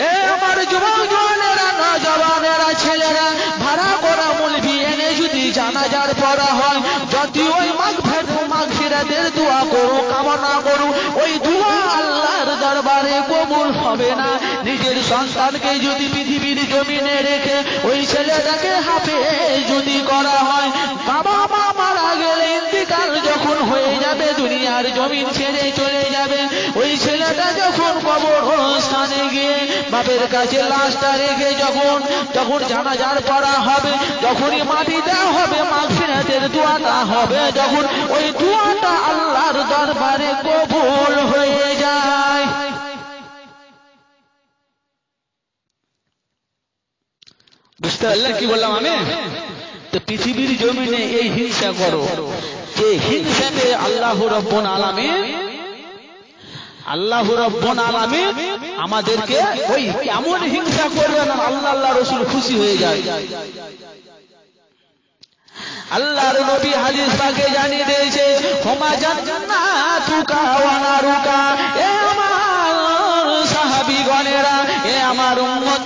এ আমার যুবক জওয়ানেরা, নওজওয়ানেরা, ছেলেরা, ভাড়া করা মৌলবি এনে যদি জানাজার পড়া হয়, যদি ওই মাগফিরাতের দোয়া করো হবে না। নিজের সন্তানকে যদি পৃথিবীর জমিনে রেখে ওই ছেলেটাকে হাফেজ যদি করা হয়, বাবা মা মারা গেলে ইন্তিকাল যখন হয়ে যাবে, দুনিয়ার জমিন ছেড়ে চলে যাবে, ওই ছেলেটা যখন কবরস্থানে গিয়ে বাপের কাছে লাশটা রেখে যখন জানাজার পড়া হবে, যখনই মাটি দেওয়া হবে, মাগফিরাতের দোয়াটা হবে, যখন ওই দোয়াটা আল্লাহর দরবারে কবুল হয়ে যায়। বুঝতে পারলেন কি বললাম আমি? তো পৃথিবীর জমিনে এই হিংসা করো, যে হিংসাতে আল্লাহ রাব্বুল আলামিন আমাদেরকে ওই এমন হিংসা করবে না আল্লাহ রাসূল খুশি হয়ে যায়। আল্লাহর নবী হাদিস পাকে জানিয়ে দিয়েছে, হুমা জান্নাতুকা ওয়া নারুকা। এ আমার সাহাবীগণেরা, এ আমার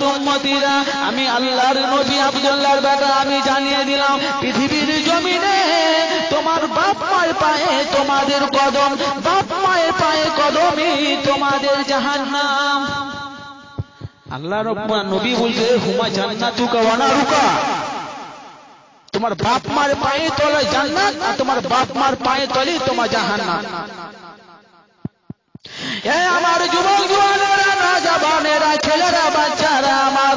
উম্মতিরা, আমি আল্লাহর নবী আব্দুল্লাহর বেটা আমি জানিয়ে দিলাম, পৃথিবীর জমিনে তোমার বাপ মায়ের পায়ে তোমাদের কদম, বাপ মায়ের পায়ে কদমই তোমাদের জাহান্নাম। আল্লাহ রাব্বুল নবী বলছে, হুমা জান্নাতুকা ওয়া নারুকা, তোমার বাপ মার পায়ে তলে জান্নাত আর তোমার বাপ মার পায়ে তলে তোমার জাহান্নাম। এ আমার যুবক জওয়ানেরা, নওজওয়ানেরা, ছেলেরা, বাচ্চারা, আমার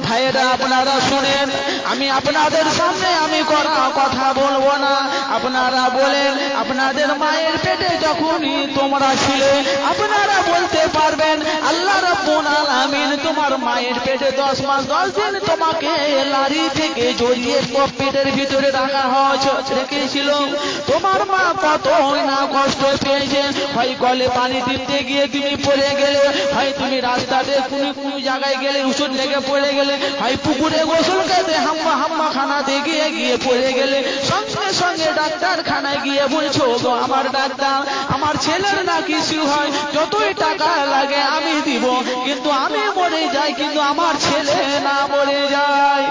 ভাইয়েরা, আপনারা শুনেন, আমি আপনাদের সামনে আমি কথা বলবো না। আপনারা বলেন, আপনাদের মায়ের পেটে যখনই তোমরা ছিলে, আপনারা বলতে পারবেন আল্লাহ রাব্বুল আলামিন তোমার মায়ের পেটে 10 মাস 10 দিন তোমাকে লাড়ি থেকে জড়িয়ে পেটের ভিতরে রেখেছিল। তোমার মা কত না কষ্ট পেয়েছে, হয় কলে পানি দিতে গিয়ে তুমি পড়ে গেলে, হয় তুমি রাস্তাতে কোনো জায়গায় গেলে উসুর লেগে পড়ে গেলে, হয় পুকুরে গোসল করতে হাম্মা খানাতে গিয়ে পড়ে গেলে, সঙ্গে সঙ্গে ডাক্তারখানায় গিয়ে বলছো, গো আমার ডাক্তার, আমার ছেলের না কিছু হয়, যতই টাকা লাগে আমি দিব, কিন্তু আমি মরে যাই, কিন্তু আমার ছেলে না মরে যায়।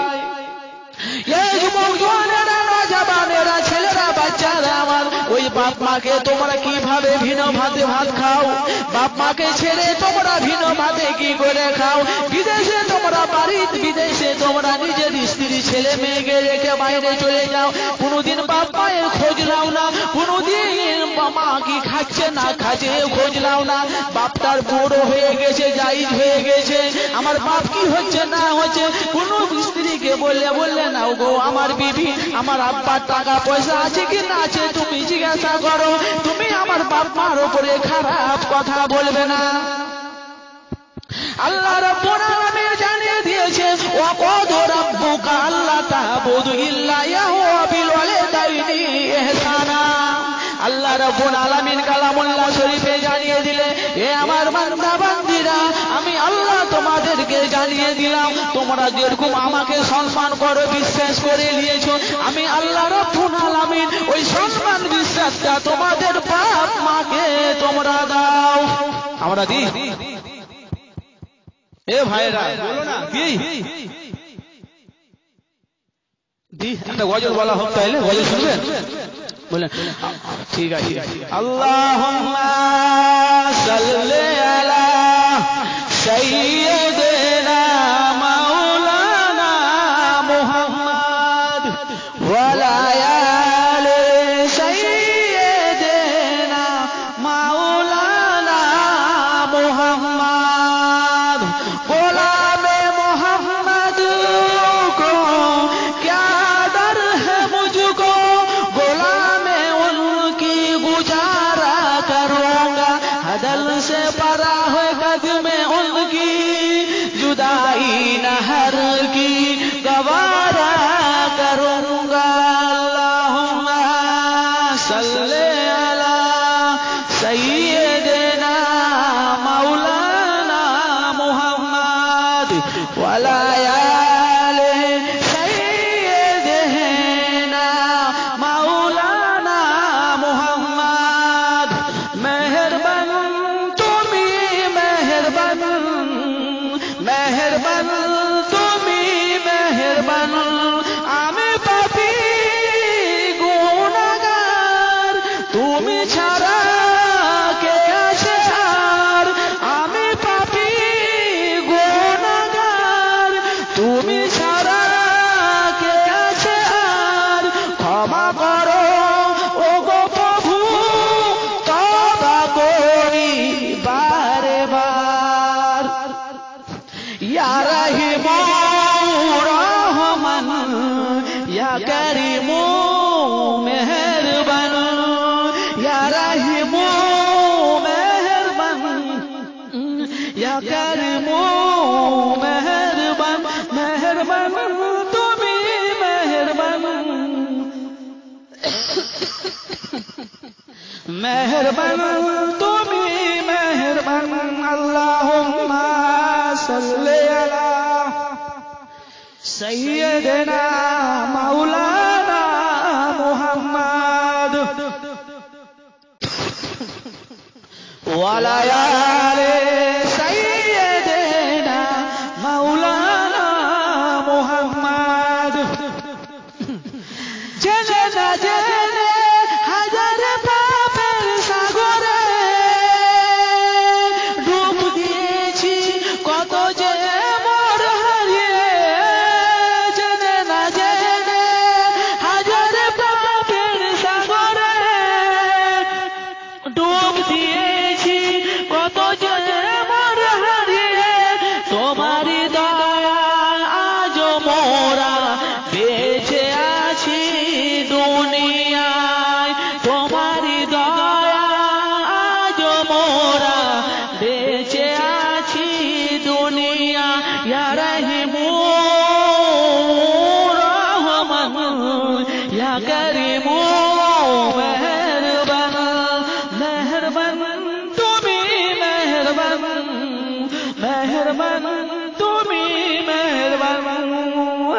এই যুবক জওয়ানেরা, নওজওয়ানেরা, ছেলেরা, বাচ্চারা আমার, ওই বাপ মাকে তোমরা কিভাবে ভিন্ন ভাতে ভাত খাও? বাপ মাকে ছেড়ে তোমরা ভিন্ন ভাতে কি করে খাও? বিদেশে তোমরা বিদেশে তোমরা নিজের স্ত্রী ছেলে মেয়েকে রেখে বাইরে চলে যাও, কোনোদিন বাপ মায়ের খোঁজ নাও না, কোনোদিন মা কি খাচ্ছে না খাচ্ছে খোঁজ নাও না। বাপটার বুড়ো হয়ে গেছে, জায়েজ হয়ে গেছে, আমার বাপ কি হচ্ছে না হচ্ছে, কোন স্ত্রীকে বললে নাও, গো আমার বিবি, আমার আব্বার টাকা পয়সা আছে কি না আছে তুমি জিজ্ঞাসা করো, তুমি আমার বাপ মার উপরে খারাপ কথা বলবে না। আল্লাহ রাব্বুল আলামিন জানিয়ে দিয়েছে, ওয়া ক্বাদা রাব্বুকা আল্লা তা'বুদু ইল্লা ইয়াহু ওয়া বিল ওয়ালিদাইনি ইহসানা। আল্লাহ রাব্বুল আলামিন কালামুল্লাহ শরীফে জানিয়ে দিলে, এ আমার বান্দা বান্দীরা, আমি আল্লাহ তোমাদেরকে জানিয়ে দিলাম, তোমরা যেরকম আমাকে সম্মান করো, বিশ্বাস করে নিয়েছো, আমি আল্লাহ রাব্বুল আলামিন ওই সম্মান বিশ্বাসটা তোমাদের বাপ মাকে তোমরা দাও। আমরা দিই? এ ভাইরা বলো না, দি একটা গজল বলা হোক, তাইলে গজল শুনবেন? বলেন ঠিক আছে। আল্লাহুম্মা সাল্লি আলা সাইয়্যিদিনা মাওলানা মুহাম্মদ ওয়া আলা আলি সাইয়্যিদিনা মাওলানা মুহাম্মদ। গোলামে মুহাম্মদ को क्या डर है मुझको, गोलामे उनकी गुजारा करूंगा, हदल से परा है कदम में उनकी, जुदाई नहर की गवारा करूंगा। अल्लाहुम्मा सल्ले अला सय्यिदिना मौलाना मुहम्मद व अला आले सय्यिदिना मौलाना मुहम्मद। मेहरबान তুমি मेहरबान, मेहरबान তুমি मेहरबान, আমি পাপী গুনাহগার, তুমি ছাড়া কে আছে আর, আমি পাপী ইয়া কারিমু মেহেরবান মেহেরবান তুমি মেহেরবান মেহেরবান তুমি মেহেরবান আল্লাহুম্মা সাল্লি আলা সাইয়্যিদিনা মাওলানা মুহাম্মদ ওয়া আলা আলি সাইয়্যিদিনা মাওলানা মুহাম্মদ জেনে না জেনে হাজার পাপের সাগরে ডুব দিয়েছি কত যে মোর হারিয়ে জেনে না জেনে হাজার পাপের সাগরে ডুব দিয়েছি কত যে মোর হারিয়ে তোমারই দয়া আজ মোরা বেঁচে আছি দুনিয়ায় তোমারই দয়া আজ মোরা বেঁচে আছি দুনিয়া ইয়া রহিমু রহমান ইয়া করিমু মেহেরবান মেহেরবান তুমি মেহেরবান মেহেরবান তুমি মেহেরবান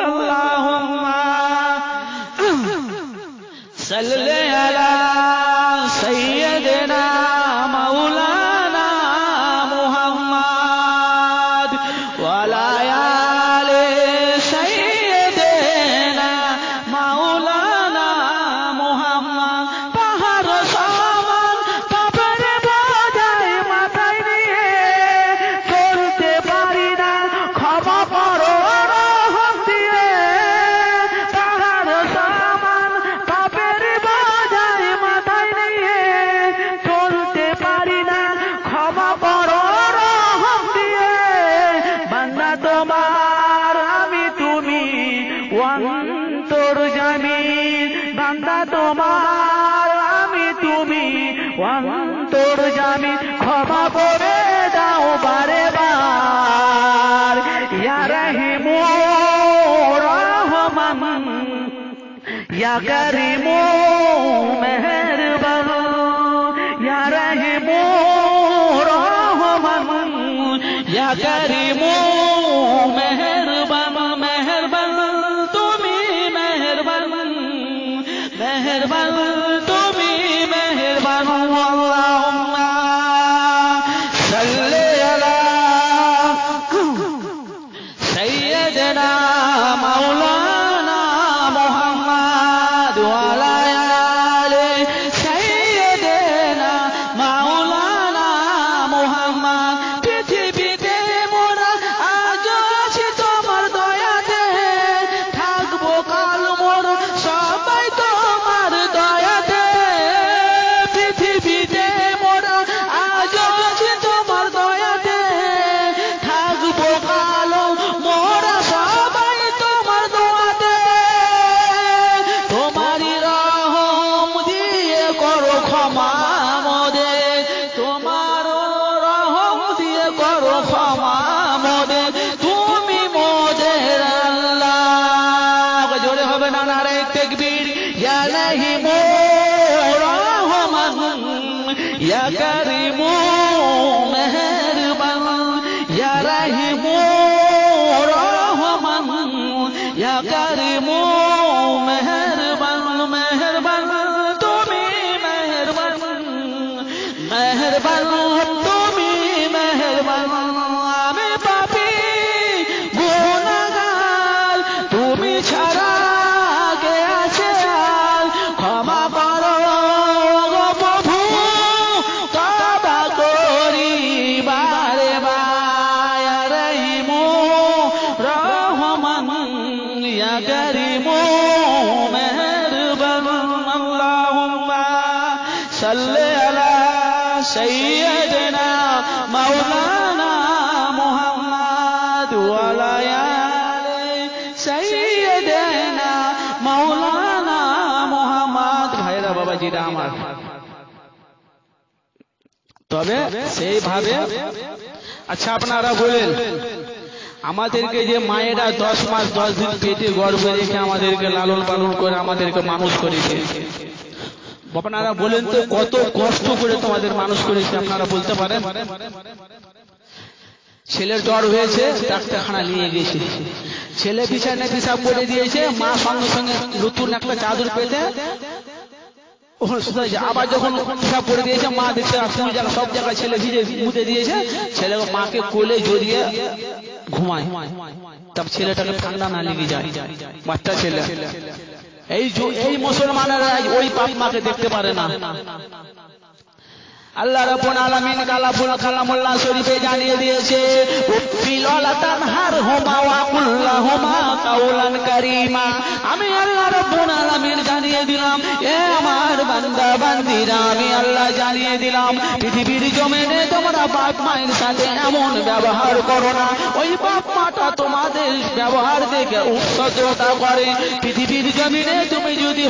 আল্লাহুম্মা সাল্লি আলা সাইয়্যিদিনা মাওলানা মুহাম্মদ ওয়া আলা আলি সাইয়্যিদিনা মাওলানা মুহাম্মদ পাহাড় সমান পাপের বোঝাই মাথায় নিয়ে চলতে পারি না ক্ষমা করো রহম দিয়ে পাহাড় সমান পাপের বোঝাই মাথায় নিয়ে চলতে পারি না ক্ষমা করো রহম দিয়ে বান্দা তোমার আমি তুমি অন্তর্যামী বান্দা তোমার আমি তুমি অন্তর্যামী ক্ষমা করে দাও বারে বার ইয়া রহিমু রহমান ইয়া করিমু মেহেরবান ইয়া রহিমু রহমান ইয়া করিমু মেহেরবান মেহেরবান তুমি মেহেরবান মেহেরবান তুমি মেহেরবান আল্লাহুম্মা সাল্লি আলা সাইয়্যিদিনা মাওলানা মুহাম্মদ ওয়া আলা আলি সাইয়্যিদিনা মাওলানা মুহাম্মদ পৃথিবীতে মোরা আজ আছি তোমার দয়াতে থাকবো কাল মোর সবাই তোমার দয়াতে পৃথিবীতে মোরা আজ আছি তোমার দয়াতে থাকবো কাল মোরা সবাই তোমার দয়াতে তোমারই রহম দিয়ে করো ক্ষমা মোদের তোমার রহম দিয়ে করো ক্ষমা মোদের তুমি মোদের আল্লাহ জোরে হবে না নারে তাকবীর ইয়া রহিমু রহমান ইয়া করিমু মেহেরবান ইয়া রহিমু রহমান ইয়া করিমু মেহেরবান মেহেরবান তুমি মেহেরবান মেহেরবান তুমি মেহেরবান আমি পাপী গুনাহগার তুমি ছাড়া কে আছে আর ক্ষমা করো গো প্রভু তওবা করি বারে বার ইয়া রহিমু রহমান ইয়া করিমু মেহেরবান আল্লাহুম্মা সাল্লি আলা সাইয়্যিদিনা মাওলানা মুহাম্মদ ওয়া আলা আলি সাইয়্যিদিনা মাওলানা মুহাম্মদ ভাইরা বাবাজিরা আমার তবে সেইভাবে আচ্ছা আপনারা বলেন, আমাদেরকে যে মায়েরা 10 মাস 10 দিন পেটে গর্ভে রেখে আমাদেরকে লালন পালন করে আমাদেরকে মানুষ করেছে, আপনারা বলেন তো কত কষ্ট করে তোমাদের মানুষ করেছে আপনারা বলতে পারেন? ছেলের জ্বর হয়েছে, ডাক্তারখানা নিয়ে গেছে, ছেলে বিছানায় পিসাব করে দিয়েছে, মা সঙ্গে সঙ্গে নতুন একটা চাদর পেতে আবার যখন পিসাব করে দিয়েছে, মা দেখছে সব জায়গায় ছেলে ভিজে মুতে দিয়েছে, ছেলে মাকে কোলে জড়িয়ে ঘুমায়, তারপর ছেলেটাকে ঠান্ডা না লেগে যায়, বাচ্চা ছেলে। এই মুসলমানেরা ওই বাপ মাকে দেখতে পারে না। আল্লাহ রাব্বুল আলামিন কালামুল্লাহ শরীফে জানিয়ে দিয়েছে, আমি আল্লাহ রাব্বুল আলামিন জানিয়ে দিলাম, এ আমার বান্দা বান্দিরা, আমি আল্লাহ জানিয়ে দিলাম, পৃথিবীর জমিনে তোমরা বাপ মায়ের সাথে এমন ব্যবহার করো না, ওই বাপ মাটা তোমাদের ব্যবহার দেখে উৎসর্গতা করে। পৃথিবীর জমিনে তুমি যদি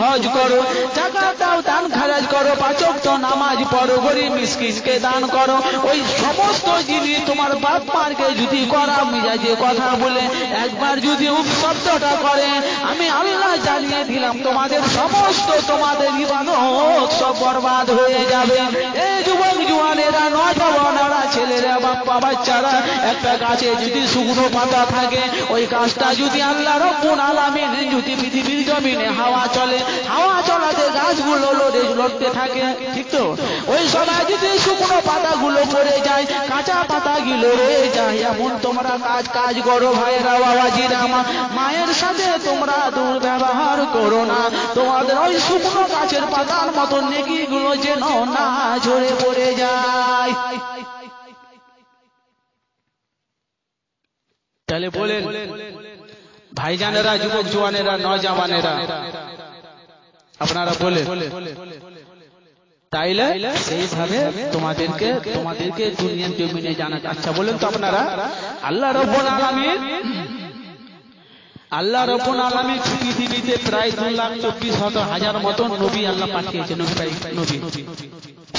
হজ করো, টাকা দাও, দান খারাজ করো, 5 ওয়াক্ত নামাজ পড়ো, গরিব মিসকিনকে দান করো, ওই সমস্ত জিনিস তোমার বাপ মারকে যদি করা মিজাজে কথা বলে একবার যদি উপশব্দটা করে, আমি আল্লাহ জানিয়ে দিলাম তোমাদের সমস্ত তোমাদের ইবাদত সব বরবাদ হয়ে যাবে। এই যুবক জওয়ানেরা, নওজওয়ানেরা, ছেলেরা, বাপ্পা বাচ্চারা, একটা গাছে যদি শুকনো পাতা থাকে, ওই গাছটা যদি আল্লাহ রাব্বুল আলামিন যদি পৃথিবীর জমিনে হাওয়া চলে, হাওয়া চলাতে গাছগুলো লড়তে থাকে, ঠিক তো? ওই সময় যদি শুকনো পাতাগুলো পড়ে যায়, কাঁচা পাতাগুলো রয়ে যায়, এমন তোমরা কাজ করো ভাইরা, বাবাজিরা, মায়ের সাথে তোমরা দুর্ব্যবহার করো না, তোমাদের ওই শুকনো গাছের পাতার মতো নেকিগুলো যেন না ঝরে পড়ে যায়। তাহলে বলেন ভাইজানেরা, যুবক জওয়ানেরা, নওজওয়ানেরা, আপনারা বলেন, তাইলে সেইভাবে তোমাদেরকে দুনিয়ার জমিনে জানা। আচ্ছা বলেন তো আপনারা, আল্লাহ রাব্বুল আলামিন পৃথিবীতে প্রায় 2,24,000 মতন নবী আল্লাহ পাঠিয়েছে। নবী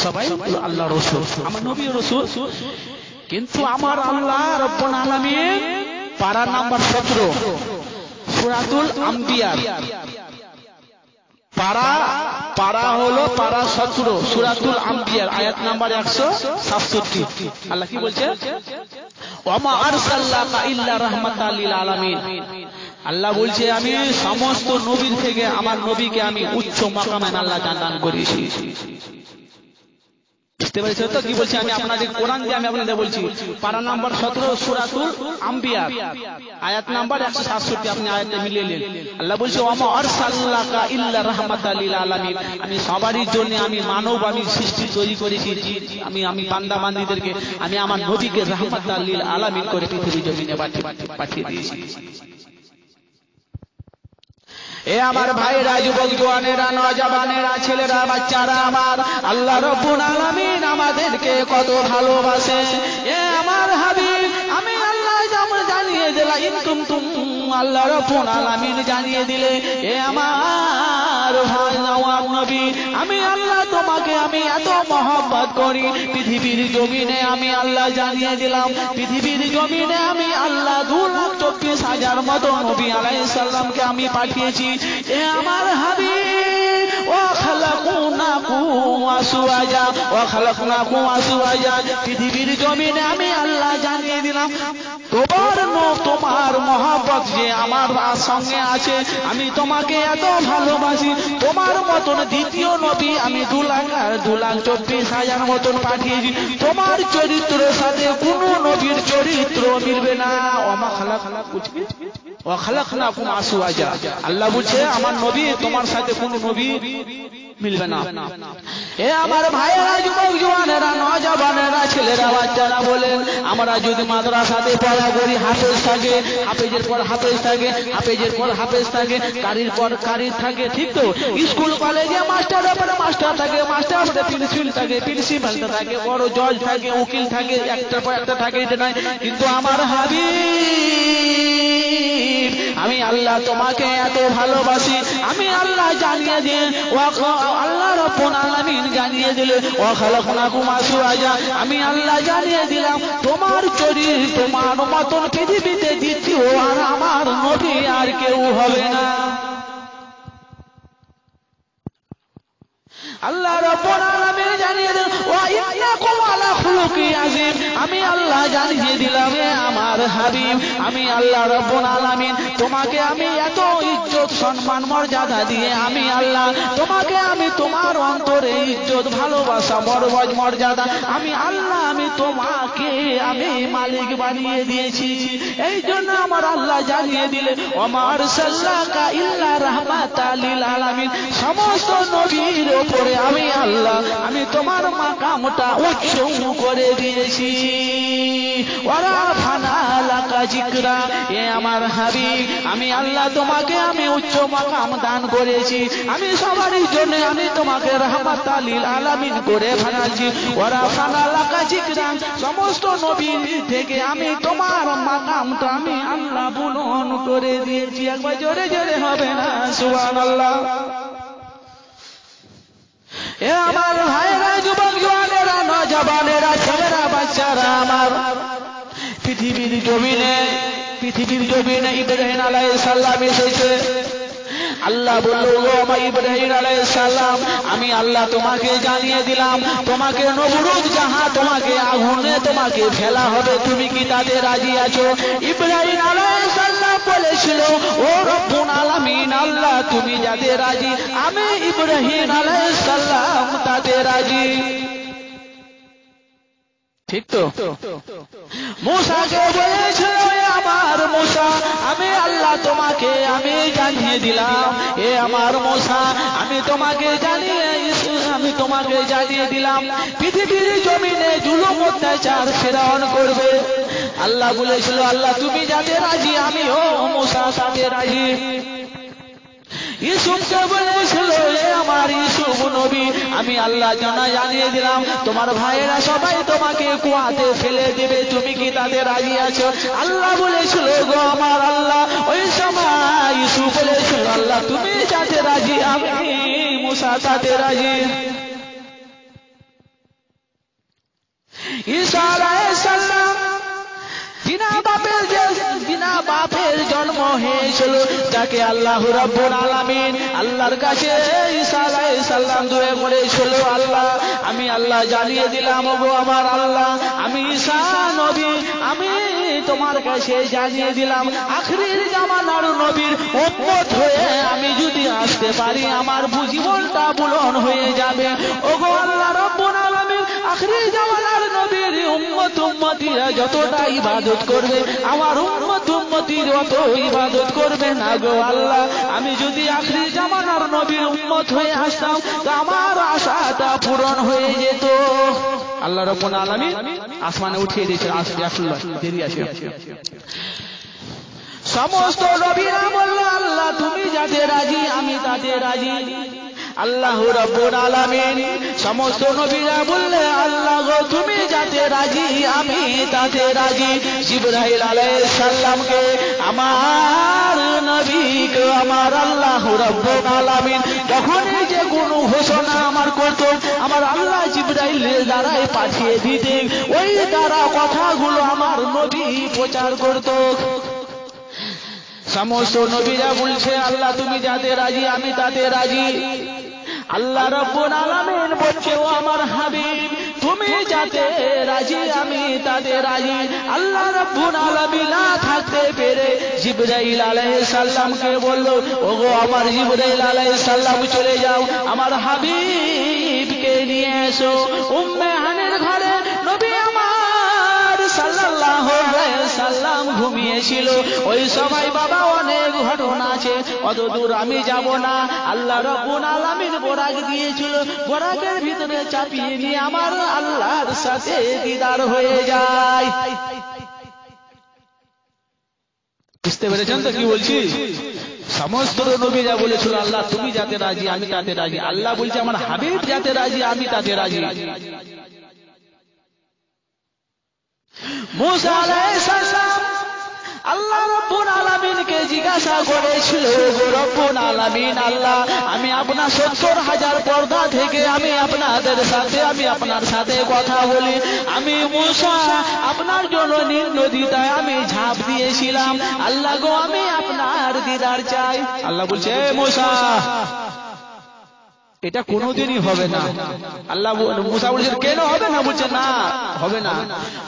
সবাই আল্লাহ রাসূল, আমার নবী রাসূল। কিন্তু আমার আল্লাহ রাব্বুল আলামিন পারা নাম্বার 17 সূরাতুল আম্বিয়া, পারা হলো পারা 17 সূরাতুল আম্বিয়া, আয়াত নাম্বার 167। আল্লাহ কি বলছে? ওয়ামা আরসালনাকা ইল্লা রাহমাতাল লিল আলামিন। আল্লাহ বলছে, আমি সমস্ত নবীর থেকে আমার নবীকে আমি উচ্চ মাকামে আল্লাহ দান করেছি। বুঝতে পেরেছেন তো কি বলছি? আমি আপনাদের কোরআন দিয়ে আমি আপনাদের বলছি, পারা নাম্বার 17 সূরাতুল আম্বিয়া, আয়াত নাম্বার 167। আপনি আয়াতটা মিলিয়ে নেন। আল্লাহ বলছে, ওয়ামা আরসালনাকা ইল্লা রাহমাতাল লিল আলামিন। আমি সবারই জন্য আমি মানব, আমি সৃষ্টি তৈরি করেছি, আমি বান্দা বান্দীদেরকে আমি আমার নবীকে রাহমাতাল লিল আলামিন করে পৃথিবীর জমিনে পাঠিয়ে দিয়েছি। এ আমার ভাইরা, যুবক জওয়ানেরা, নওজওয়ানেরা, ছেলেরা, বাচ্চারা, আমার আল্লাহ রাব্বুল আলামিন আমাদেরকে কত ভালোবাসে। এ আমার হাবিব, আমি আল্লাহ জানিয়ে দিলাম, ইনতুম আল্লাহ রাব্বুল আলামিন জানিয়ে দিলে, এ আমার ভাই আমার নবী, আমি আল্লাহ তোমাকে আমি এত মহব্বত করি। পৃথিবীর জমিনে আমি আল্লাহ জানিয়ে দিলাম, পৃথিবীর জমিনে আমি আল্লাহ 2,24,000 মতো নবী আলাইহিস সালামকে আমি পাঠিয়েছি। এ আমার হাবিব, ওয়া খালাকনাকুম আসওয়াজা, পৃথিবীর জমিনে আমি আল্লাহ জানিয়ে দিলাম, তোমার মহব্বত যে আমার সঙ্গে আছে, আমি তোমাকে এত ভালোবাসি। তোমার মতন দ্বিতীয় নবী আমি 2,24,000 মতন পাঠিয়েছি। তোমার চরিত্রের সাথে কোন নবীর চরিত্র মিলবে না। আল্লাহ বলছে, আমার নবী তোমার সাথে কোন নবী মিলবে না। এ আমার ভাইয়েরা, যুবক জওয়ানেরা, নওজওয়ানেরা, ছেলেরা, বাচ্চারা, বলেন, আমরা যদি মাদ্রাসাতে পড়া করি, হাফেজ থাকে, হাফেজের পর হাফেজ থাকে, হাফেজের পর হাফেজ থাকে, কারির পর কারির থাকে, ঠিক তো? স্কুল কলেজে মাস্টারের পরে মাস্টার থাকে, মাস্টার পরে প্রিন্সিপাল থাকে, প্রিন্সিপাল থাকে, বড় জজ থাকে, উকিল থাকে, একটার পর একটা থাকে, এটা নাই। কিন্তু আমার হাবিব আমি আল্লাহ তোমাকে এত ভালোবাসি। আমি আল্লাহ জানিয়ে দিন, আল্লাহ রাব্বুল আলামিন জানিয়ে দিলেন ওয়া খালাকনাকুম আজওয়াজা, আমি আল্লাহ জানিয়ে দিলাম তোমার শরীর তোমার মতন পৃথিবীতে দ্বিতীয় আর আমার নবী আর কেউ হবে না। আল্লাহ রাব্বুল আলামিন জানিয়ে দিলেন ওয়া ইন্নাকুম আলা খুলুকিন আযীম, আমি আল্লাহ জানিয়ে দিলাম হে আমার হাবিব, আমি আল্লাহ রাব্বুল আলামিন তোমাকে আমি এত ইজ্জত সম্মান মর্যাদা দিয়ে আমি আল্লাহ তোমাকে আমি তোমার অন্তরে ইজ্জত ভালোবাসা মরবজ মর্যাদা আমি আল্লাহ আমি তোমাকে আমি মালিক বানিয়ে দিয়েছি। এই জন্য আমার আল্লাহ জানিয়ে দিলে ওমা আরসালনাকা ইল্লা রাহমাতাল লিল আলামিন, সমস্ত নবীর উপরে আমি আল্লাহ আমি তোমার মাকামটা উচ্চ করে দিয়েছি। ওয়ারাফানা লাকা যিকরা, এ আমার হাবিব আমি আল্লাহ তোমাকে আমি উচ্চ মাকাম দান করেছি। আমি সবারই জন্য আমি তোমাকে রাহমাতাল লিল আলামিন করে বানাচ্ছি। ওয়ারাফানা লাকা যিকরা, সমস্ত নবীর থেকে আমি তোমার মাকামটা আমি আল্লাহ বুলন্দ করে দিয়েছি। একবার জোরে জোরে হবে না সুবহানাল্লাহ। এ আমার ভাইরা যুবক জওয়ানেরা নওজওয়ানেরা ছেলেরা বাচ্চারা আমার, পৃথিবীর জমিনে ইব্রাহিম আলাইহিস সালাম এসেছে। আল্লাহ বলল ও আমার ইব্রাহিম আলাইহিস সালাম আমি আল্লাহ তোমাকে জানিয়ে দিলাম তোমাকে নমরুদ যাহা তোমাকে আগুনে তোমাকে ফেলা হবে, তুমি কি তাতে রাজি আছো? ইব্রাহিম আলাইহিস সালাম বলেছিল ও রব্বুল আলামিন আল্লাহ তুমি যাতে রাজি আমি ইব্রাহিম আলাইহিস সালাম তাতে রাজি। ঠিক তো? মুসাকে বলেছিল আমার মুসা আমি আল্লাহ তোমাকে আমি জানিয়ে দিলাম, এ আমার মুসা আমি তোমাকে জানিয়ে দিলাম পৃথিবীর জমিনে জুলুম অত্যাচার ফিরাউন করবে। আল্লাহ বলেছিল আল্লাহ তুমি যাতে রাজি আমিও মুসা তাতে রাজি। ইউসুফকে বলেছিল এ আমার ইউসুফ নবী আমি আল্লাহ জানিয়ে দিলাম তোমার ভাইয়েরা সবাই তোমাকে কুয়াতে ফেলে দেবে, তুমি কি তাতে রাজি আছো? আল্লাহ বলেছিল গো আমার আল্লাহ ওই সময় ইউসুফ বলেছিল আল্লাহ তুমি যাতে রাজি আমি মুসা তাতে রাজি। ঈসা আলাইহিস সালাম বিনা বাপের জন্ম হয়েছিল, যাকে আল্লাহ রাব্বুল আলামিন আল্লাহর কাছে ঈসা আলাইহিস সালাম দোয়া করেছিল আল্লাহ আমি আল্লাহ জানিয়ে দিলাম ওগো আমার আল্লাহ আমি ঈসা নবী আমি তোমার কাছে জানিয়ে দিলাম আখির জামানার নবীর উম্মত হয়ে আমি যদি আসতে পারি আমার জীবনটা বুলন হয়ে যাবে। ওগো আল্লাহ রাব্বুল আলামিন আখির জামানার নবীর উম্মতিরা যতটা ইবাদত করবে আমার উম্মতির অত ইবাদত করবে না গো আল্লাহ। আমি যদি আখির জামানার নবীর উম্মত হয়ে আসতাম তো আমার আশাটা পূরণ হয়ে যেত। আল্লাহ রাব্বুল আলামিন আসমানে উঠিয়ে দিয়েছে রাসূলুল্লাহ দেরি আছে। সমস্ত নবীরা বলল আল্লাহ তুমি যাতে রাজি আমি তাতে রাজি। আল্লাহ রাব্বুল আলামিন সমস্ত নবীরা বললে আল্লাহ গো তুমি যাতে রাজি আমি তাতে রাজি। জিবরাইল আলাইহিস সালামকে আমার নবীকে আমার আল্লাহ রাব্বুল আলামিন যখনই যে কোনো ঘোষণা আমার করত আমার আল্লাহ জিবরাইলের দ্বারাই পাঠিয়ে দিতেন, ওই দ্বারা কথাগুলো আমার নবী প্রচার করত। সমস্ত নবীরা বলছে আল্লাহ তুমি যাতে রাজি আমি তাতে রাজি। আল্লাহ রাব্বুল আলামিন বলছে ও আমার হাবিব তুমি যাতে রাজি আমি তাতে রাজি। আল্লাহ রাব্বুল আলামিন না থাকতে পেরে জিবরাইল আলাইহিস সালামকে বলল ওগো আমার জিবরাইল আলাইহিস সালাম চলে যাও আমার হাবিবকে নিয়ে এসো। উম্মে হানির ঘরে নবী আমার সাল্লাল্লাহু আলাইহি সাল্লাম ঘুমিয়েছিল, ওই সময় বাবা অনেক ঘটনা আছে অত দূর আমি যাব না। আল্লাহ রাব্বুল আলামিন বোরাক দিয়েছিল, বোরাকের ভিতরে চাপিয়ে নিয়ে আমার আল্লাহর সাথে দিদার হয়ে যায়। বুঝতে পেরেছেন তো কি বলছি? সমস্ত নবীরা বলেছিল আল্লাহ তুমি যাতে রাজি আমি তাতে রাজি। আল্লাহ বলছে আমার হাবিব যাতে রাজি আমি তাতে রাজি। মুসা আলাইহিস সালাম আল্লাহ রাব্বুল আলামিনকে জিজ্ঞাসা করেছিল, গো রব্বুল আলামিন আল্লাহ, আমি আপনার 70,000 পর্দা থেকে আমি আপনাদের সাথে আমি আপনার সাথে কথা বলি। আমি মুসা আপনার জন্য নীল নদীটায় আমি ঝাঁপ দিয়েছিলাম। আল্লাহ গো, আমি আপনার দিদার চাই। আল্লাহ বলছে, এ মুসা, এটা কোনোদিনই হবে না। আল্লাহ মুসা বলছে, কেন হবে না? বলছে, না হবে না।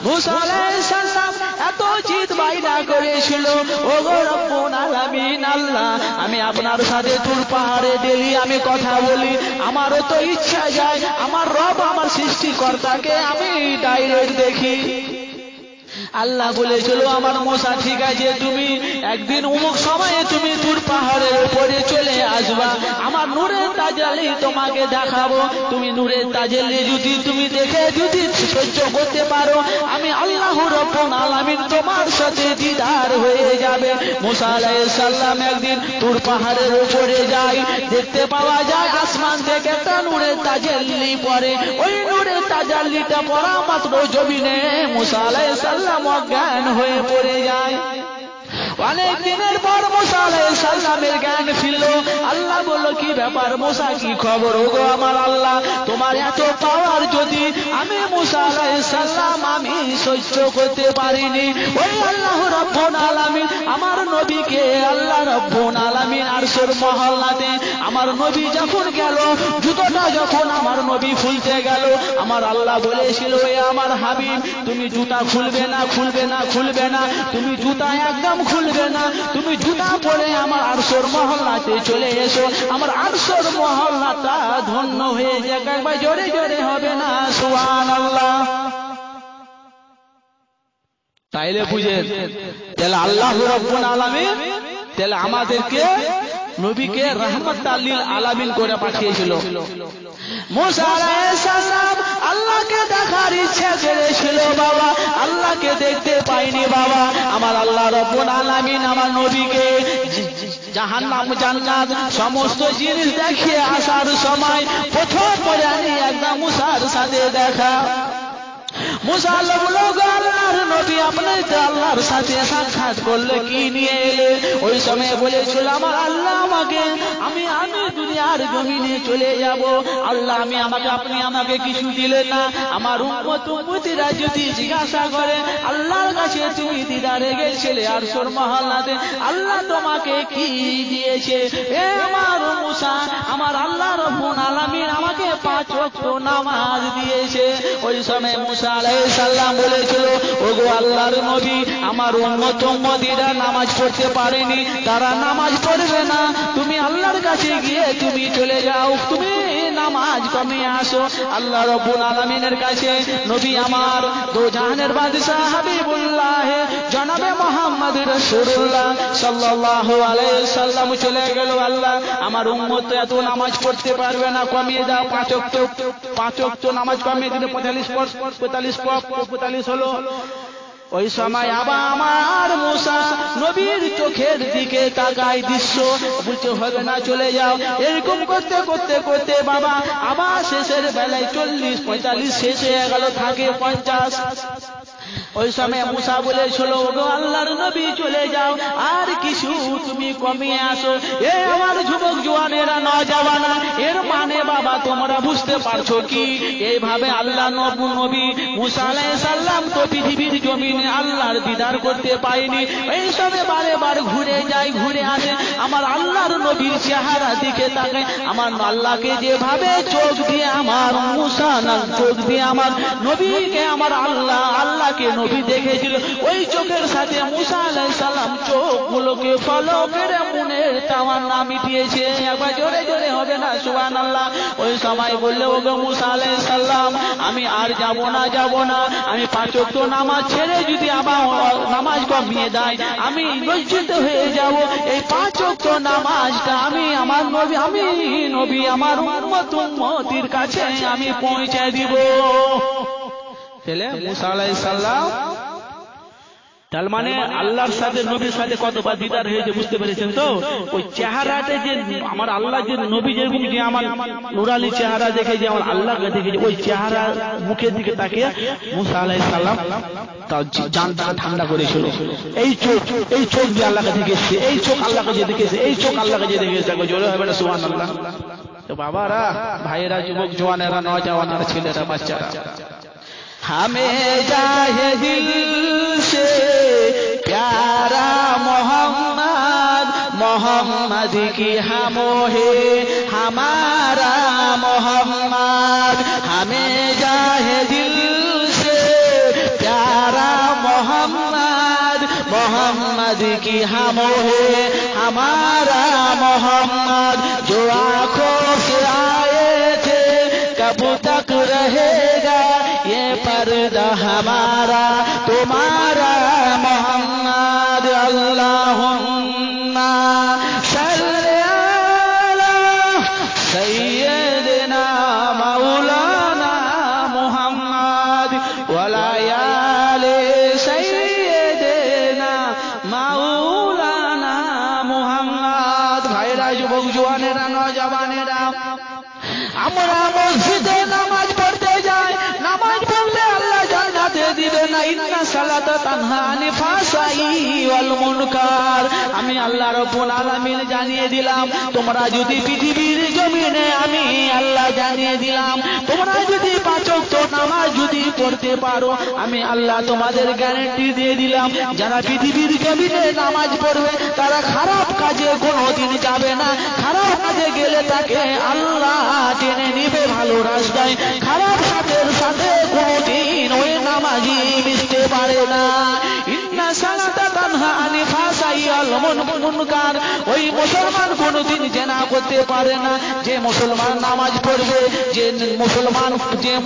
মুসা আলাইহিস সালাম এত জিদ বাইরা করেছিল, ও গো রব্বুল আলামিন আল্লাহ, আমি আপনার সাথে তুর পাহাড়ে ডেলি আমি কথা বলি। আমারও তো ইচ্ছা যায় আমার রব আমার সৃষ্টিকর্তাকে আমি ডাইরেক্ট দেখি। আল্লাহ বলেছিল, আমার মুসা ঠিক আছে, তুমি একদিন অমুক সময়ে তুমি তুর পাহাড়ের উপরে চলে আসবা, আমার নূরের তাজাল্লি তোমাকে দেখাবো। তুমি নূরের তাজাল্লি যদি তুমি দেখে যদি সহ্য করতে পারো, আমি আল্লাহ রাব্বুল আলামিন তোমার সাথে দিদার হয়ে যাবে। মুসা আলাইহিস সালাম একদিন তুর পাহাড়ের উপরে যায়, দেখতে পাওয়া যায় আসমান থেকে একটা নূরের তাজাল্লি পড়ে। ওই নূরের তাজাল্লিটা পড়া মাত্র জমিনে মুসা আলাইহিস সালাম অজ্ঞান হয়ে পড়ে যায়। অনেক দিনের পর মুসা আলাইহিস সালামের জ্ঞান ফিরল। আল্লাহ বলল, কি ব্যাপার মুসা, কি খবর? ওগো আমার আল্লাহ, তোমার এত পাওয়ার যদি আমি মুসা আলাইহিস সালাম আমি সহ্য করতে পারিনি। ওই আল্লাহ রাব্বুল আলামিন আমার নবীকে আল্লাহ রাব্বুল আলামিন আরশের মহল্লাতে আমার নবী যখন গেল, জুতোটা যখন আমার নবী খুলতে গেল, আমার আল্লাহ বলেছিল, এ আমার হাবিব, তুমি জুতা খুলবে না, খুলবে না, খুলবে না, তুমি জুতা একদম খুলবে না, তুমি জুতা পরে আমার আরশের মহল্লাতে চলে এসো। আমার আরশের মহল্লাটা ধন্য হয়ে যাক। একবার জোরে জোরে হবে না সুবহানাল্লাহ? তাইলে বুঝেন, তাহলে আল্লাহ রাব্বুল আলামিন তাহলে আমাদেরকে নবীকে রাহমাতাল লিল আলামিন করে পাঠিয়েছিল। মুসা আলাইহিস সালাম আল্লাহকে দেখার ইচ্ছা করেছিল বাবা, আল্লাহকে দেখতে পাইনি বাবা। আমার আল্লাহ রাব্বুল আলামিন আমার নবীকে জাহান্নাম জান্নাত সমস্ত জিনিস দেখিয়ে আসার সময় প্রথম পরানি একদম মুসার সাথে দেখা। মুসা আল্লাহর নবী আপনি তো আল্লাহর সাথে সাক্ষাৎ করলে, কি নিয়ে এলে? ওই সময় বলেছিল, আমার আল্লাহ আমাকে আমি দুনিয়ার জমিনে চলে যাব। আল্লাহ আপনি আমাকে কিছু দিলেন না। আমার উম্মতিরা যদি জিজ্ঞাসা করে আল্লাহর কাছে তুমি দিদারে গেছিলে আরশের মহল্লাতে, আল্লাহ তোমাকে কি দিয়েছে? এ আমার মুসা, আমার আল্লাহ রাব্বুল আলামিন আমাকে 5 ওয়াক্ত নামাজ দিয়েছে। ওই সময় মুসা আলাইহিস সালাম বলেছিল, ওগো আল্লাহর নবী, আমার উম্মতিরা নামাজ পড়তে পারেনি, তারা নামাজ পড়বে না, তুমি আল্লাহর কাছে গিয়ে তুমি চলে যাও, তুমি নামাজ কমিয়ে আসো। আল্লাহ রাব্বুল আলামিনের কাছে নবী আমার দো জাহানের বাদশা হাবিবুল্লাহ জনাবে মুহাম্মদ রাসূলুল্লাহ সাল্লাল্লাহু আলাইহি সাল্লাম চলে গেল। আল্লাহ আমার উম্মত এত নামাজ পড়তে পারবে না, কমিয়ে দাও 5 ওয়াক্ত নামাজ কমিয়ে দিলে 45 হলো। ওই সময় আবার আমার মুসা নবীর চোখের দিকে তাকায়, দৃশ্য বলতে হবে না, চলে যাও। এরকম করতে করতে করতে বাবা আবার শেষের বেলায় 40-45 শেষ হয়ে গেল, থাকে 50। ওই সময় মুসা বলেছিল, ওগো আল্লাহর নবী চলে যাও, আর কিছু তুমি কমিয়ে আসো। এ আমার যুবক জওয়ানেরা নওজওয়ানা, এর মানে বাবা তোমরা বুঝতে পারছো কি? এইভাবে আল্লাহ নবী মুসা আলাইহিস সালাম তো পৃথিবীর জমিনে আল্লাহর দিদার করতে পায়নি। এই সময় বারে বারে ঘুরে যায়, ঘুরে আসে, আমার আল্লাহর নবীর চেহারা দিকে তাকায়। আমার আল্লাহকে যেভাবে চোখ দিয়ে আমার মুসা চোখ দিয়ে আমার নবীকে আমার আল্লাহকে নবী দেখেছিল, ওই চোখের সাথে মুসা আলাইহিস সালাম চোখগুলোকে ফলকের মনের তামান্না মিটিয়েছে। একবার জোরে জোরে হবে না সুবহানাল্লাহ? ওই সময় বললে, ওগো মুসা আলাইহিস সালাম, আমি আর যাব না, আমি 5 ওয়াক্ত নামাজ ছেড়ে যদি আবার নামাজ কমিয়ে দেয় আমি লজ্জিত হয়ে যাব। এই 5 ওয়াক্ত নামাজটা আমি আমার নবী আমার উম্মতির কাছে আমি পৌঁছে দিব। মুসা আলাইহিস সালাম তার মানে আল্লাহর সাথে নবীর সাথে কতবার দিদার হয়েছে বুঝতে পেরেছেন তো? ওই চেহারাতে যে আমার আল্লাহ যে নবী যেরকম যে আমার নুরানি চেহারা দেখে যে আমার আল্লাহকে দেখেছে, ওই চেহারা মুখের দিকে তাকিয়ে মুসা আলাইহিস সালাম তার জানটা ঠান্ডা করেছিল। এই চোখ যে আল্লাহকে দেখেছে, এই চোখ আল্লাহকে যে দেখেছে, এই চোখ আল্লাহকে যে দেখেছে, জোরে হবে না সুবহানাল্লাহ? তো বাবারা, ভাইয়েরা, যুবক জওয়ানেরা, নওজওয়ানেরা, ছেলেরা, বাচ্চারা, हमें चाहे दिल से प्यारा मोहम्मद, मोहम्मद की हमो है हमारा मोहम्मद। हमें चाहे दिल से प्यारा मोहम्मद, मोहम्मद की हमो है हमारा मोहम्मद। जो आंखों से आए थे कब तक रहेगा ये पर्दा हमारा तुम्हारा मोहम्मद। अल्लाहुम्मा सल्ली अला सय्यिदिना मौलाना मुहम्मद वला आले सय्यिदिना मौलाना मुहम्मद। भाईरा, যুবক জওয়ানেরা, নওজওয়ানেরা, আমরা মসজিদে নামাজ পড়তে যাই, নামাজ পড়লে আল্লাহ জান্নাতে দিবে না। ইন্না সালাতা তানহা আনিল ফাহশাই ওয়াল মুনকার। আমি আল্লাহ রাব্বুল আলামিন জানিয়ে দিলাম, তোমরা যদি পৃথিবীর জমিনে, আমি আল্লাহ জানিয়ে দিলাম, তোমরা যদি পাঁচ ওয়াক্ত নামাজ যদি পড়তে পারো, আমি আল্লাহ তোমাদের গ্যারান্টি দিয়ে দিলাম, যারা পৃথিবীর জমিনে নামাজ পড়বে তারা খারাপ কাজে কোনোদিন যাবে না। খারাপ কাজে গেলে তাকে আল্লাহ টেনে নিবে ভালো রাস্তায়। খারাপ সাথের সাথে কোনোদিন ওই নামাজি মিশতে পারে না। ইন্না সালাতা তানহা আনিল ফাহশাই ওয়াল মুনকার। ওই মুসলমান কোনোদিন জেনা করতে পারে না। যে মুসলমান নামাজ পড়বে, যে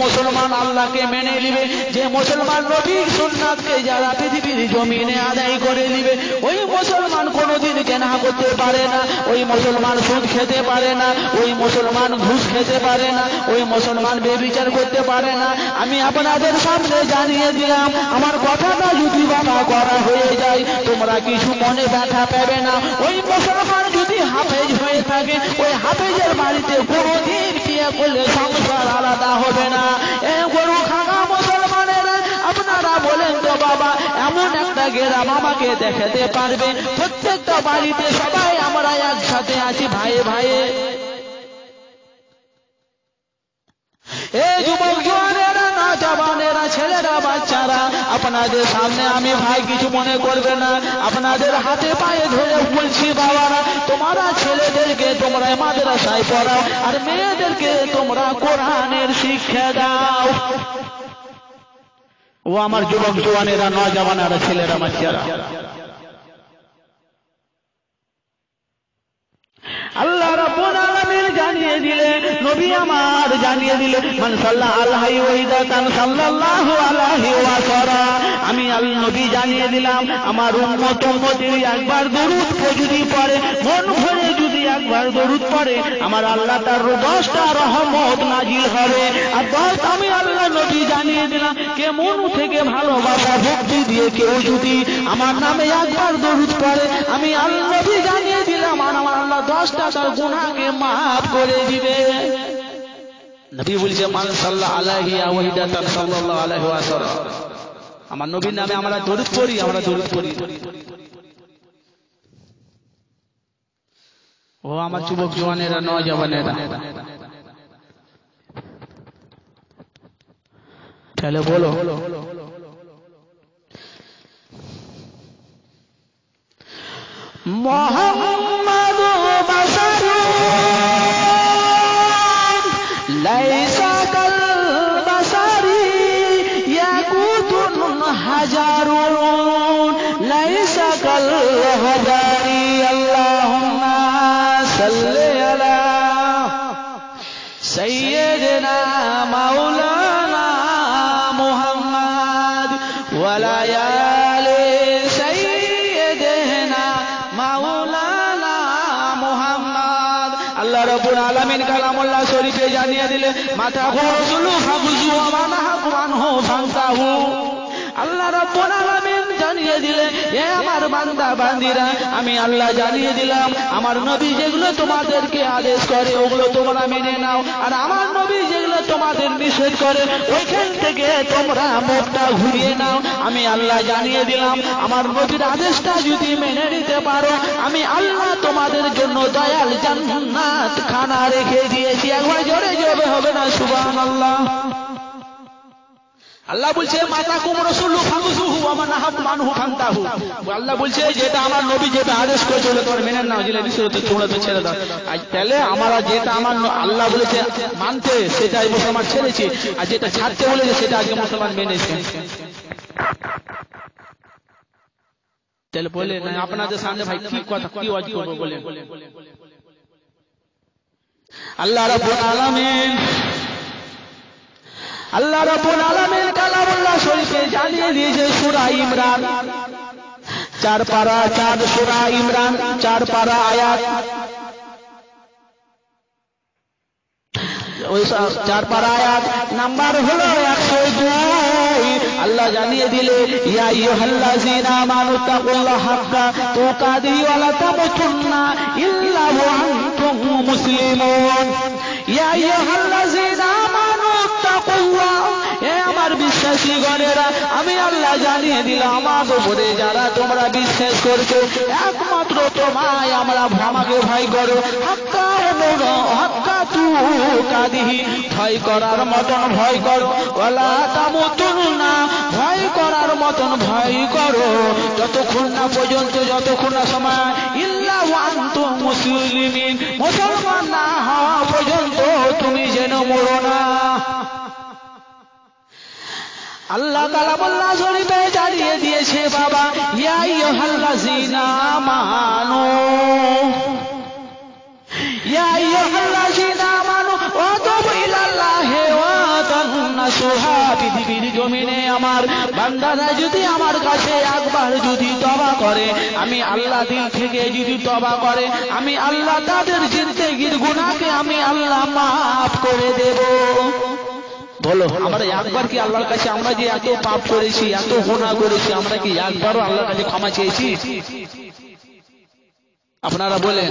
মুসলমান আল্লাহকে মেনে নিবে, যে মুসলমান নবীর সুন্নাতকে যারা পৃথিবীর জমিনে আদায় করে নিবে, ওই মুসলমান কোনোদিন জেনা করতে পারে না। ওই মুসলমান সুদ খেতে পারে না, ওই মুসলমান ঘুষ খেতে পারে না, ওই মুসলমান বেবিচার করতে পারে না। আমি আপনাদের সামনে জানিয়ে দিলাম, আমার কথাটা যদি বাবা করা হয়ে যায় তোমরা কিছু মনে ব্যথা পাবে না। ওই মুসলমান যদি হাফেজ হয়ে থাকে, ওই হাফেজের বাড়িতে কোনোদিন বিয়ে করলে সংসার আলাদা হবে না। এ গরু খাগা মুসলমানেরা, আপনারা বলেন তো বাবা, এমন একটা গ্রাম আমাকে দেখাতে পারবে প্রত্যেকটা বাড়িতে সবাই আমরা একসাথে আছি ভাইয়ে ভাইয়ে? এ যুবক জওয়ানেরা, নওজওয়ানেরা, ছেলেরা, বাচ্চারা, আপনাদের সামনে আমি ভাই কিছু মনে করবে না, আপনাদের হাতে পায়ে ধরে বলছি বাবারা, তোমরা ছেলেদেরকে তোমরা মাদ্রাসায় পড়াও আর মেয়েদেরকে তোমরা কোরআনের শিক্ষা দাও। ও আমার যুবক জওয়ানেরা, নওজওয়ানেরা, ছেলেরা, বাচ্চারা, আল্লাহ রাব্বুল আলামিন জানিয়ে দিলেন, নবী আমার জানিয়ে দিলেন, মান সাল্লাল্লাহু আলাইহি ওয়া ইদাতান সাল্লাল্লাহু আলাইহি ওয়া সাল্লাম। আমি আল্লাহ নবী জানিয়ে দিলাম, আমার উম্মতের একবার দরুদ যদি পড়ে, মন ভরে যদি একবার দরুদ পড়ে, আমার আল্লাহ তার 10টা রহমত নাজিল হবে। আর 10 আমি আল্লাহ নবী জানিয়ে দিলাম, কে মন থেকে ভালোবাসা ভক্তি দিয়ে কেউ যদি আমার নামে একবার দরুদ পড়ে, আমি আল্লাহ নবী জানিয়ে দিলাম, আমার আল্লাহ 10টা তার গুনাহকে মাফ করে দিবে। নবী বলেছে, মান সাল্লাল্লাহু আলাইহি ওয়া ইদাতান সাল্লাল্লাহু আলাইহি ওয়া সাল্লাম। আমার নবীর নামে আমরা দরুদ পড়ি, আমরা দরুদ পড়ি। ও আমার যুবক জওয়ানেরা, নওজওয়ানেরা, তাহলে বলো, মোহাম্মদ বাশারুন লাইসা কাল বাশারি ইয়াকুতুন হাজারুন লাইসা কাল হাজারি। আল্লাহুম্মা সাল্লি আলা সাইয়্যিদিনা মাওলানা মুহাম্মদ ওয়া লা আলি সাইয়্যিদিনা মাওলানা মুহাম্মদ। আল্লাহ রাব্বুল আলামিন কালামুল্লাহ শরীফে জানিয়ে দিলে, মাতা রাসূলু ফাগুজু ওয়া মানাহু আনহু ফান্তাহু। আল্লাহ রাব্বুল আলামিন জানিয়ে জানিয়ে দিলে, এ আমার বান্দা বান্দিরা, আমি আল্লাহ জানিয়ে দিলাম আমার নবী যেগুলো তোমাদেরকে আদেশ করে ওগুলো তোমরা মেনে নাও, আর আমার নবী যেগুলো তোমাদের নিষেধ করে ওইখান থেকে তোমরা মুখটা ঘুরিয়ে নাও। আমি আল্লাহ জানিয়ে দিলাম আমার নবীর আদেশটা যদি মেনে নিতে পারো আমি আল্লাহ তোমাদের জন্য দয়াল জান্নাত খানা রেখে দিয়েছি। একবার জোরে জোরে হবে না সুবহানাল্লাহ। আল্লাহ বলছে মাতাকুম রাসূলু ফাখুযুহু ওয়া মান নাহাকুম আনহু ফান্তাহু। আল্লাহ বলছে যেটা আমার নবী যেটা আদেশ করেছে তোমরা মেনে নাও, যেটা নিষেধ করেছে তোমরা তো ছেড়ে দাও। আজ তাহলে আমরা যেটা আমার আল্লাহ বলেছে মানতে সেটাই মুসলমান ছেড়েছে, আর যেটা ছাড়তে বলেছে সেটা আজকে মুসলমান মেনেছে। তাহলে বলে না আপনাদের সামনে ভাই কি কথা কি ওয়াজ করব বলেন। আল্লাহ রাব্বুল আলামিন কালামুল্লাহ শরীফে জানিয়ে দিয়েছে সূরা ইমরান 4 পারা 4 সূরা ইমরান 4 পারা আয়াত, ওই 4 পারা আয়াত নাম্বার হলো 102। আল্লাহ জানিয়ে দিলে ইয়া আইয়ুহাল্লাযীনা আমানু তাকুল্লাহা হাক্কা তুকাতিহি ওয়া লা তামুতুন্না ইল্লা ওয়া আনতুম মুসলিমুন। ইয়া আইয়ুহাল্লাযীনা আমানু তাকুল্লাহ, হে আমার বিশ্বাসী গণেরা আমি আল্লাহ জানিয়ে দিলাম আমার উপরে যারা তোমরা বিশ্বাস করছো একমাত্র তোমায় আমাকে ভয় করো। হাক্কা তুকাতিহি, ভয় করার মতন ভয় করো, ওয়া লা তামুতুন্না, ভয় করার মতন ভয় করো যতক্ষণ না পর্যন্ত যতক্ষণ না সময় ইল্লা ওয়া আনতুম মুসলিমিন, মুসলমান না হওয়া পর্যন্ত তুমি যেন মরো না। আল্লাহ কালামুল্লাহ শরীফে জানিয়ে দিয়েছে বাবা ইয়া আইয়ুহাল্লাযীনা আমানু, ইয়া আইয়ুহাল্লাযীনা আমানু ওয়াতুবু ইলাল্লাহি ওয়া তান্নাসুহা। পৃথিবীর জমিনে আমার বান্দারা যদি আমার কাছে একবার যদি তওবা করে, আমি আল্লাহ দিল থেকে যদি তওবা করে আমি আল্লাহ তাদের জিন্দেগির গুনাহকে আমি আল্লাহ মাফ করে দেব। বলো আমরা একবার কি আল্লাহর কাছে আমরা যে এত পাপ করেছি এত গুনাহ করেছি আমরা কি একবারও আল্লাহর কাছে ক্ষমা চেয়েছি? আপনারা বলেন।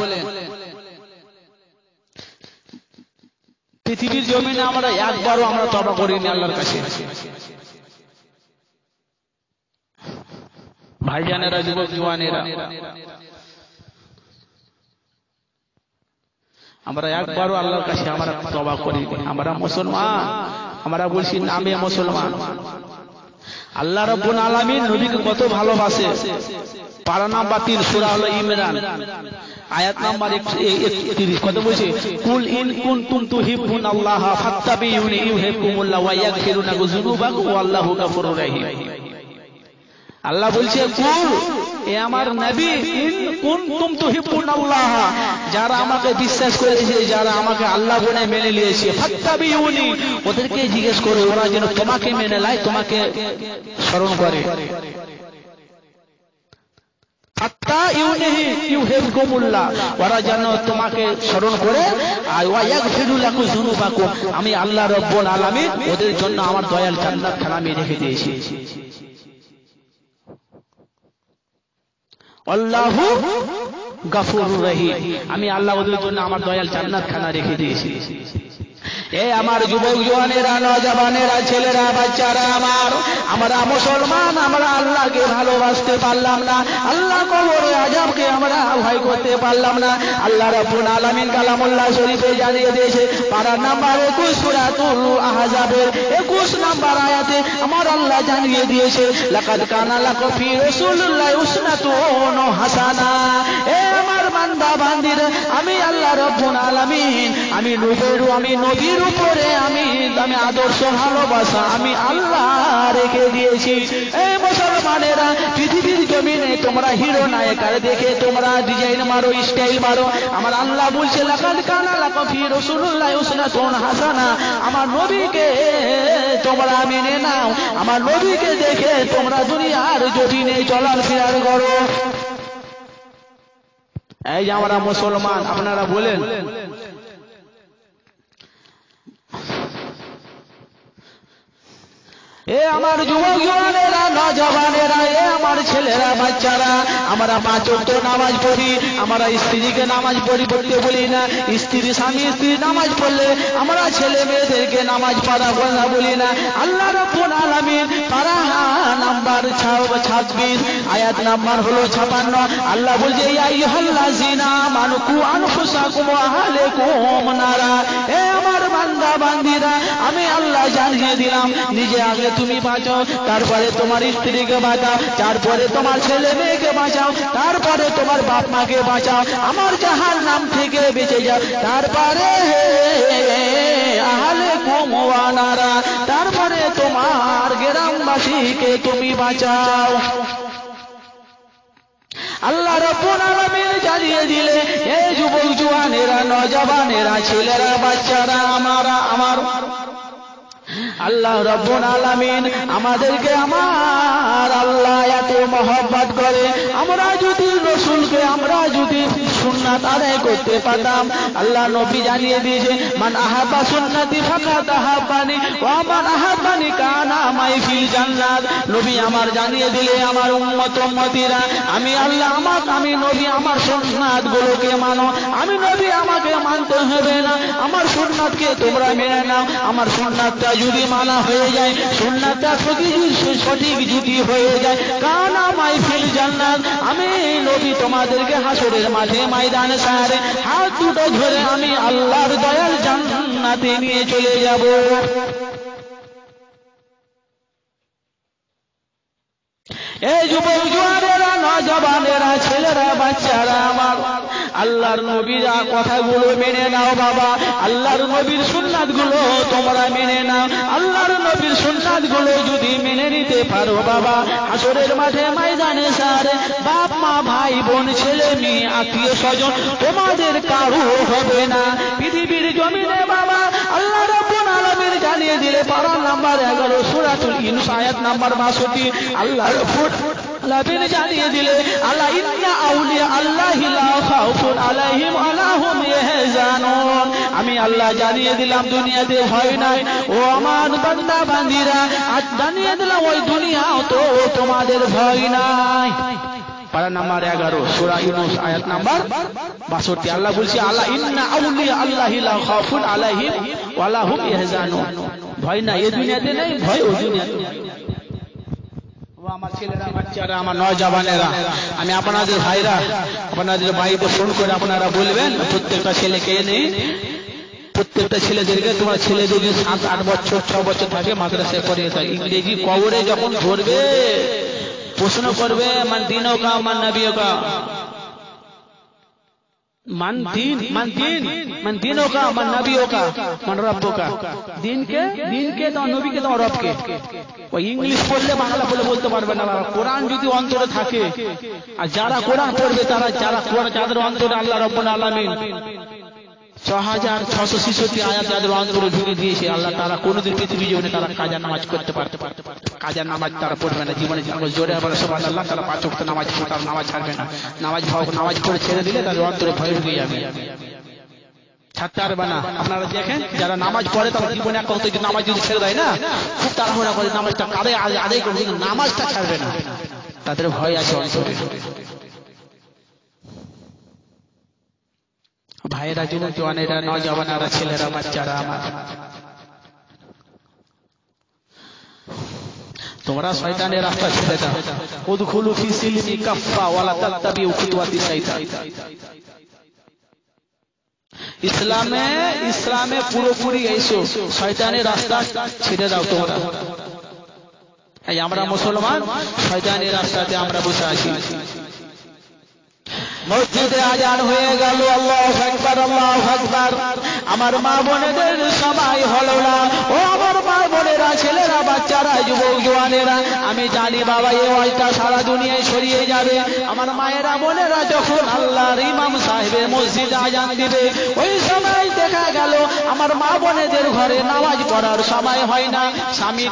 পৃথিবীর জমিনে আমরা একবারও আমরা তওবা করিনি আল্লাহর কাছে। ভাইজানেরা যুবক জওয়ানেরা আমরা একবারও আল্লাহর কাছে আমরা তওবা করিনি। আমরা মুসলমান, আমরা বলছি নামে মুসলমান। আল্লাহ রাব্বুল আলামিন নবীকে কত ভালোবাসে। পারা নাম্বার 3 সূরা হলো ইমরান আয়াত নাম্বার 31 কত বলছে কুল ইন কুনতুম তুহিব্বুনাল্লাহা ফাত্তাবিউনি ইউহিব্বুকুমুল্লাহ ওয়া ইয়াগফিরু লাকুম যুনুবাকুম ওয়াল্লাহু গফুরুর রহিম। আল্লাহ বলছে কুল, এ আমার নবী, ইন কুনতুম তুহিব্বুনাল্লাহ, যারা আমাকে বিশ্বাস করেছে যারা আমাকে আল্লাহ বলে মেনে নিয়েছে, ফাত্তাবিউনি, ওদেরকে জিজ্ঞেস করে ওরা যেন তোমাকে মেনে নেয়, তোমাকে স্মরণ করে। ফাত্তাবিউনি ইউহিব্বুকুমুল্লাহ, ওরা যেন তোমাকে স্মরণ করে, আর ওয়া ইয়াগফিরু লাকুম যুনুবাকুম, আমি আল্লাহ রাব্বুল আলামিন ওদের জন্য আমার দয়াল জান্নাত খানা আমি রেখে দিয়েছি। আল্লাহু গফুরুর রহিম, আমি আল্লাহ ওদের জন্য আমার দয়াল জান্নাত খানা রেখে দিয়েছি। এ আমার যুবক জওয়ানেরা, নওজওয়ানেরা, ছেলেরা, বাচ্চারা আমার, আমরা মুসলমান, আমরা আল্লাহকে ভালোবাসতে পারলাম না, আল্লাহ কবরে আযাবকে আমরা ভয় করতে পারলাম না। আল্লাহ রাব্বুল আলামিন কালামুল্লাহ শরীফে জানিয়ে দিয়েছে পারা নাম্বার 21 সূরাতুল আহজাবের 21 নাম্বার আয়াতে আমার আল্লাহ জানিয়ে দিয়েছে লাকাদ কানা লাকুম ফি রাসূলিল্লাহি উসওয়াতুন হাসানা। এ আমার বান্দা বান্দিরা, আমি আল্লাহ রাব্বুল আলামিন আমি নবীর উপরে আমি আদর্শ ভালোবাসা আমি আল্লাহ রেখে দিয়েছি। এই মুসলমানেরা, পৃথিবীর জমিনে তোমরা হিরো নায়িকার দেখে তোমরা ডিজাইন মারো, স্টাইল মারো, আমার আল্লাহ বলছে লাকাদ কানা লাকুম ফি রাসূলিল্লাহি উসওয়াতুন হাসানা, আমার নবীকে তোমরা মেনে নাও, আমার নবীকে দেখে তোমরা দুনিয়ার জমিনে চলাফেরা করো। এই যে আমরা মুসলমান, আপনারা বলেন এ আমার যুবক জওয়ানেরা, নজওয়ানেরা, এ আমার ছেলেরা, বাচ্চারা, আমরা 5 ওয়াক্ত নামাজ পড়ি, আমরা স্ত্রীকে নামাজ পড়তে বলি না। স্বামী স্ত্রী নামাজ পড়লে আমরা ছেলে মেয়েদেরকে নামাজ পড়া কথা বলি না। আল্লাহ রাব্বুল আলামিন পারা নাম্বার 26 আয়াত নাম্বার হলো 56। আল্লাহ বলছে ইয়া আইয়ুহাল্লাযিনা আমানু কু আনফুসাকুম ওয়া আহলিকুম নারা। এ আমার বান্দা বান্দিরা, আমি আল্লাহ জানিয়ে দিলাম, নিজে আগে তুমি বাঁচাও, তারপরে তোমার স্ত্রীকে বাঁচাও, তারপরে তোমার ছেলে মেয়েকে বাঁচাও, তারপরে তোমার বাপ মাকে বাঁচাও, আমার জাহান্নাম থেকে বেঁচে যাও, তারপরে আহলিকুম ওয়া নারা, তারপরে তোমার গ্রামবাসীকে তুমি বাঁচাও। আল্লাহ রাব্বুল আলামিন জানিয়ে দিলে, এই যুবক জওয়ানেরা, নওজওয়ানেরা, ছেলেরা, বাচ্চারা, আমার আল্লাহ রাব্বুল আলামিন আমাদেরকে আমার আল্লাহ এত মহব্বত করে। আমরা যদি রাসূলকে, আমরা যদি সুন্নাত আদায় করতে পারতাম, আল্লাহ নবী জানিয়ে দিয়েছে মান আহাব্বা সুন্নতি ফাকাদ আহাব্বানি ওয়া মান আহাব্বানি কানা মাই ফিল জান্নাত। নবী আমার জানিয়ে দিলে, আমার উম্মতিরা, আমি আল্লাহ, আমি নবী আমার সুন্নাত গুলোকে মানো। আমি নবী, আমাকে মানতে হবে না, আমার সুন্নাতকে তোমরা মেনে নাও। আমার সুন্নাতটা যদি মানা হয়ে যায়, সুন্নাতটা সঠিক যদি হয়ে যায়, কানা মাই ফিল জান্নাত, আমি নবী তোমাদেরকে হাসরের মাঠে, ময়দানে সারে হাত দুটো ধরে আমি আল্লাহর দয়াল জান্নাতে নিয়ে চলে যাব। এই যুবক জওয়ানেরা, নওজওয়ানেরা, ছেলেরা, বাচ্চারা, আমার আল্লাহর নবীর কথাগুলো মেনে নাও বাবা। আল্লাহর নবীর সুন্নাতগুলো তোমরা মেনে নাও। আল্লাহর নবীর সুন্নাতগুলো যদি মেনে নিতে পারো বাবা, হাসরের মাঠে, ময়দানে সারে বাপ মা, ভাই বোন, ছেলে মেয়ে, আত্মীয় স্বজন, তোমাদের কারো হবে না পৃথিবীর জমিনে বাবা। আল্লাহ রাব্বুল আলামিন জানিয়ে দিলে পারা নাম্বার 11 সূরাতুল ইনস আয়াত নাম্বার 62। আল্লাহ রাব্বুল আলামিন জানিয়ে দিলে আলা ইন্না আউলিয়া আল্লাহি লা খাউফুন আলাইহিম ওয়া লা হুম ইয়াহজানুন। আমি আল্লাহ জানিয়ে দিলাম দুনিয়াতে ভয় নাই। ও আমার বান্দা বান্দিরা, আজ জানিয়ে দিলাম ওই দুনিয়াও তো তোমাদের ভয় নাই। পারা নাম্বার 11 সূরা ইউনূস আয়াত নাম্বার 62। আল্লাহ বলছে আলা ইন্না আউলিয়া আল্লাহি লা খাউফুন আলাইহিম ওয়া লা হুম ইয়াহজানুন। ভয় নাই এই দুনিয়াতে নেই, ভয় ওই দুনিয়াতে। ও আমার ছেলেরা, বাচ্চারা, আমার নওজওয়ানেরা, আমি আপনাদের ভাইরা, আপনাদের ভাইকে ফোন করে আপনারা বলবেন, প্রত্যেকটা ছেলেকে এনে, প্রত্যেকটা ছেলেদেরকে, তোমার ছেলে যদি 7-8 বছর 6 বছর থাকে মাদ্রাসায় পড়ে যায়, ইংরেজি কবরে যখন ধরবে প্রশ্ন করবে মান দিনও কা মান নবিও কা, মান দিনও কা মান নবিও কা মান রব্বো কা। দিনকে তো নবীকে তো রবকে। ওই ইংলিশ পড়লে বাংলা বলে বলতে পারবে না। কোরআন যদি অন্তরে থাকে, আর যারা কোরআন পড়বে, যাদের অন্তরে আল্লাহ রাব্বুল আলামিন 6666 আয়াত যাদের অন্তরে ঢুকে দিয়েছে, আল্লাহ তারা কোনোদিন পৃথিবী জীবনে তারা কাজা নামাজ করতে পারতে, কাজা নামাজ তারা পড়বে না জীবনে। জোরে বলে সুবহানাল্লাহ, তারা 5 ওয়াক্ত নামাজ পড়ে, তারা নামাজ ছাড়বে না। নামাজ পড়ে ছেড়ে দিলে তাদের অন্তরে ভয় ঢুকে যাবে, ছাড়তে পারবে না। আপনারা দেখেন যারা নামাজ পড়ে, তারা জীবনে এক ওয়াক্ত নামাজ যদি ছেড়ে দেয় না, খুব তাড়াহুড়া করে নামাজটা আদায় করবে, কিন্তু নামাজটা ছাড়বে না, তাদের ভয় আছে অন্তরে। ভাইয়েরা, যুবক জওয়ানেরা, নওজওয়ানেরা, ছেলেরা, বাচ্চারা, আমার তোমরা শয়তানের রাস্তা ছেড়ে দাও। উদখুলু ফি সিলমি কাফা ওয়া লা তাত্তাবিউ খুতুওয়াতি শাইতান। ইসলামে পুরোপুরি এসো, শয়তানের রাস্তা ছেড়ে দাও তোমরা। এই আমরা মুসলমান, শয়তানের রাস্তাতে আমরা বসে আছি। মসজিদে আজান হয়ে গেল, আল্লাহু আকবার, আল্লাহু আকবার। আমার মা বোনেদের সবাই হলো না। ও আমার মা বোনেরা, ছেলেরা, বাচ্চারা, যুবক জওয়ানেরা, আমি জানি বাবা এই ওয়াজটা সারা দুনিয়ায় ছড়িয়ে যাবে। আমার মায়েরা বোনেরা যখন আল্লাহর ইমাম সাহেবের মসজিদে আজান দিবে, ওই সময় দেখা গেল আমার মা বোনেদের ঘরে নামাজ পড়ার সময় হয় না। স্বামী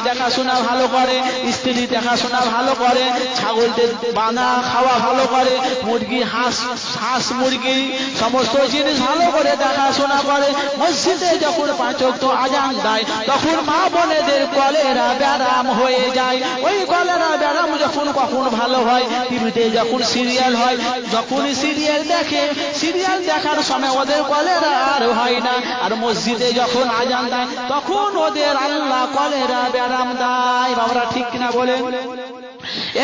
দেখাশোনা ভালো করে, স্ত্রী দেখাশোনা ভালো করে, ছাগলদের বানা খাওয়া ভালো করে, মুরগি হাঁস মুরগি সমস্ত জিনিস ভালো করে দেখাশোনা করে। মসজিদে যখন 5 ওয়াক্ত আজান দেয় তখন মা বোনেদের কলেরা ব্যারাম হয়ে যায়। ওই কলেরা ব্যারাম যখন কখন ভালো হয়, টিভিতে যখন সিরিয়াল হয়, যখন সিরিয়াল দেখে, সিরিয়াল দেখার সময় ওদের কলেরা আর হয় না। আর মসজিদে যখন আজান দেয় তখন ওদের আল্লাহ কলেরা ব্যারাম দেয়। বাবারা ঠিক কিনা বলে?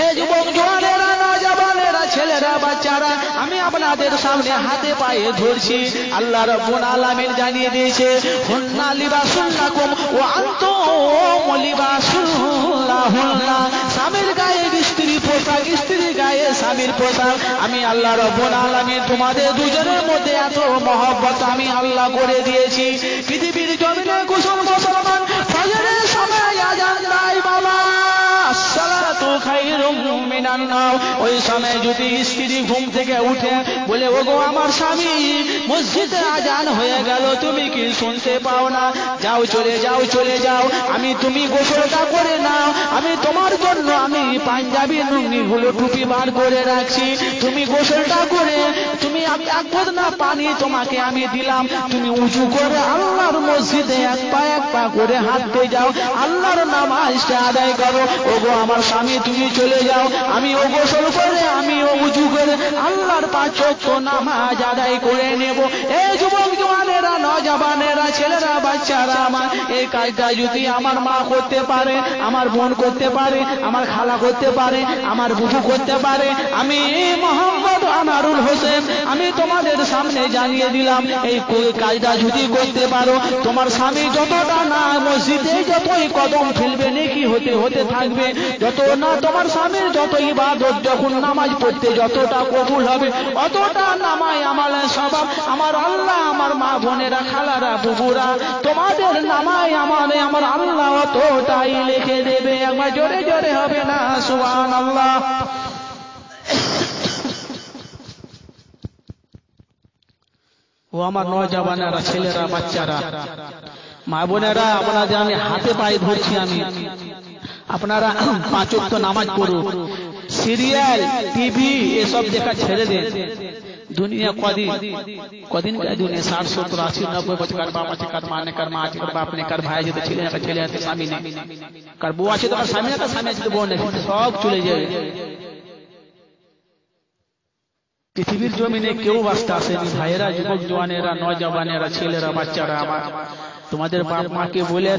এই যুবক জওয়ানেরা, নওজওয়ানেরা, ছেলেরা, বাচ্চারা, আমি আপনাদের সামনে হাতে পায়ে ধরছি। আল্লাহ রাব্বুল আলামিন জানিয়ে দিয়েছে, হুন্না লিবাসুন লাকুম ওয়া আনতুম লিবাসুন লাহুন্না। স্বামীর গায়ে স্ত্রীর পোশাক, স্ত্রীর গায়ে স্বামীর পোশাক। আমি আল্লাহ রাব্বুল আলামিন তোমাদের দুজনের মধ্যে এত মহব্বত আমি আল্লাহ করে দিয়েছি। পৃথিবীর জমিনে কুসুম মুসলমান ফজরের সময় আজান দেয় বাবা, সালাতু খায়রুম মিনান নাওম। ওই সময় যদি স্ত্রী ঘুম থেকে উঠে বলে, ওগো আমার স্বামী, মসজিদে আজান হয়ে গেল, তুমি কি শুনতে পাও না? যাও, চলে যাও, চলে যাও, তুমি গোসলটা করে নাও, আমি তোমার জন্য আমি পাঞ্জাবি লুঙ্গিগুলো টুপি বার করে রাখছি, তুমি গোসলটা করে আমি এক বদনা পানি তোমাকে আমি দিলাম, তুমি উঁচু করে আল্লাহর মসজিদে এক পা করে হাঁটতে যাও, আল্লাহর নামাজটা আদায় করো। ওগো আমার স্বামী, তুমি চলে যাও, আমি ও গোসল করে আমি ও উঁচু করে আল্লাহর 5 ওয়াক্ত নামাজ আদায় করে নেব। এই যুবক জওয়ানেরা, নওজওয়ানেরা, ছেলেরা, বাচ্চারা, আমার এই কাজটা যদি আমার মা করতে পারে, আমার বোন করতে পারে, আমার খালা করতে পারে, আমার বুবু করতে পারে, আমি মোহাম্মদ আনোয়ারুল হোসেন আমি তোমাদের সামনে জানিয়ে দিলাম, এই কাজটা যদি করতে পারো, তোমার স্বামী যতটা না মসজিদে যতই কদম ফেলবে নেকি হতে থাকবে, যত না তোমার স্বামীর যত ইবাদত যখন নামাজ পড়তে যতটা কবুল হবে, অতটা নামায় আমালে সওয়াব আমার আল্লাহ, আমার মা বোনেরা, খালারা, বুবুরা, তোমাদের নামায় আমালে আমার আল্লাহ অতটাই লিখে দেবে। একবার জোরে জোরে হবে না সুবহানাল্লাহ। ও আমার নওজওয়ানেরা, ছেলেরা, বাচ্চারা, মা বোনেরা, আপনাদের আমি হাতে পায়ে ধরছি, আপনারা 5 ওয়াক্ত নামাজ পড়ুন, সিরিয়াল টিভি এসব দেখা ছেড়ে দেন। दुनिया कदिन का दुनिया 60 70 80 90 बच कर बाप আছে, কার মা ने कर माँ আছে, कर बाप ने कर भाई যেতে ছেলে আছে, ছেলে আছে স্বামী নেই, কার বউ আছে তো কার স্বামী আছে, স্বামী আছে তো বউ নেই, সব চলে যায়। পৃথিবীর জমিনে কেউ বাঁচতে আসেনি। ভাইয়েরা, যুবক জওয়ানেরা, নওজওয়ানেরা, ছেলেরা, বাচ্চারা, আমার তোমাদের বাপ মাকে বলে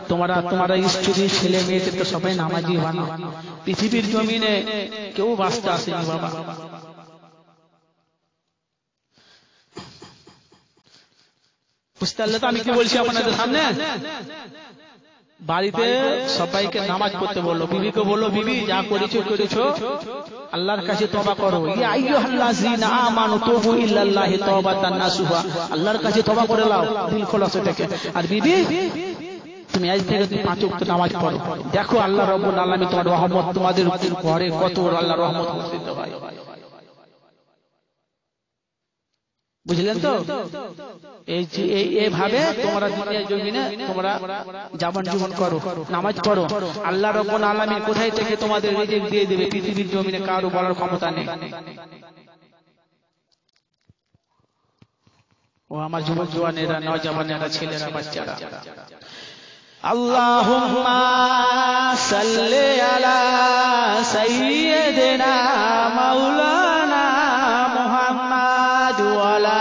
তোমরা স্ত্রী ছেলে মেয়েদেরকে সবাই নামাজি বানাও। পৃথিবীর জমিনে কেউ বাঁচতে আসেনি বাবা। বুঝতে পারলে তো আমি কি বলছি আপনাদের সামনে? বাড়িতে সবাইকে নামাজ পড়তে বললো, বিবিকে বললো, বিবি যা করেছো আল্লাহর কাছে তওবা করো। ইয়া আইয়ুহাল্লাযীনা আমানু তুবু ইলাল্লাহি তাওবাতান নাসুহা, আল্লাহর কাছে তওবা করে নাও দিল খোলাসা থেকে। আর বিবি, তুমি আজ থেকে 5 ওয়াক্ত নামাজ পড়ো, দেখো আল্লাহ রাব্বুল আলামিন তোমার রহমত তোমাদের ঘরে কত আল্লাহর রহমত বর্ষিত হয়। বুঝলেন তো? এইভাবে তোমরা দুনিয়ার জমিনে তোমরা জীবন করো, নামাজ পড়ো, আল্লাহ রাব্বুল আলামিন কোথায় থেকে তোমাদের রিজিক দিয়ে দেবে পৃথিবীর জমিনে কারো বলার ক্ষমতা নেই। ও আমার যুবক জওয়ানেরা, নওজওয়ানেরা, ছেলেরা, বাচ্চারা, আল্লাহুম্মা সাল্লি আলা সাইয়্যিদিনা মাওলানা মুহাম্মাদ ওয়া আলা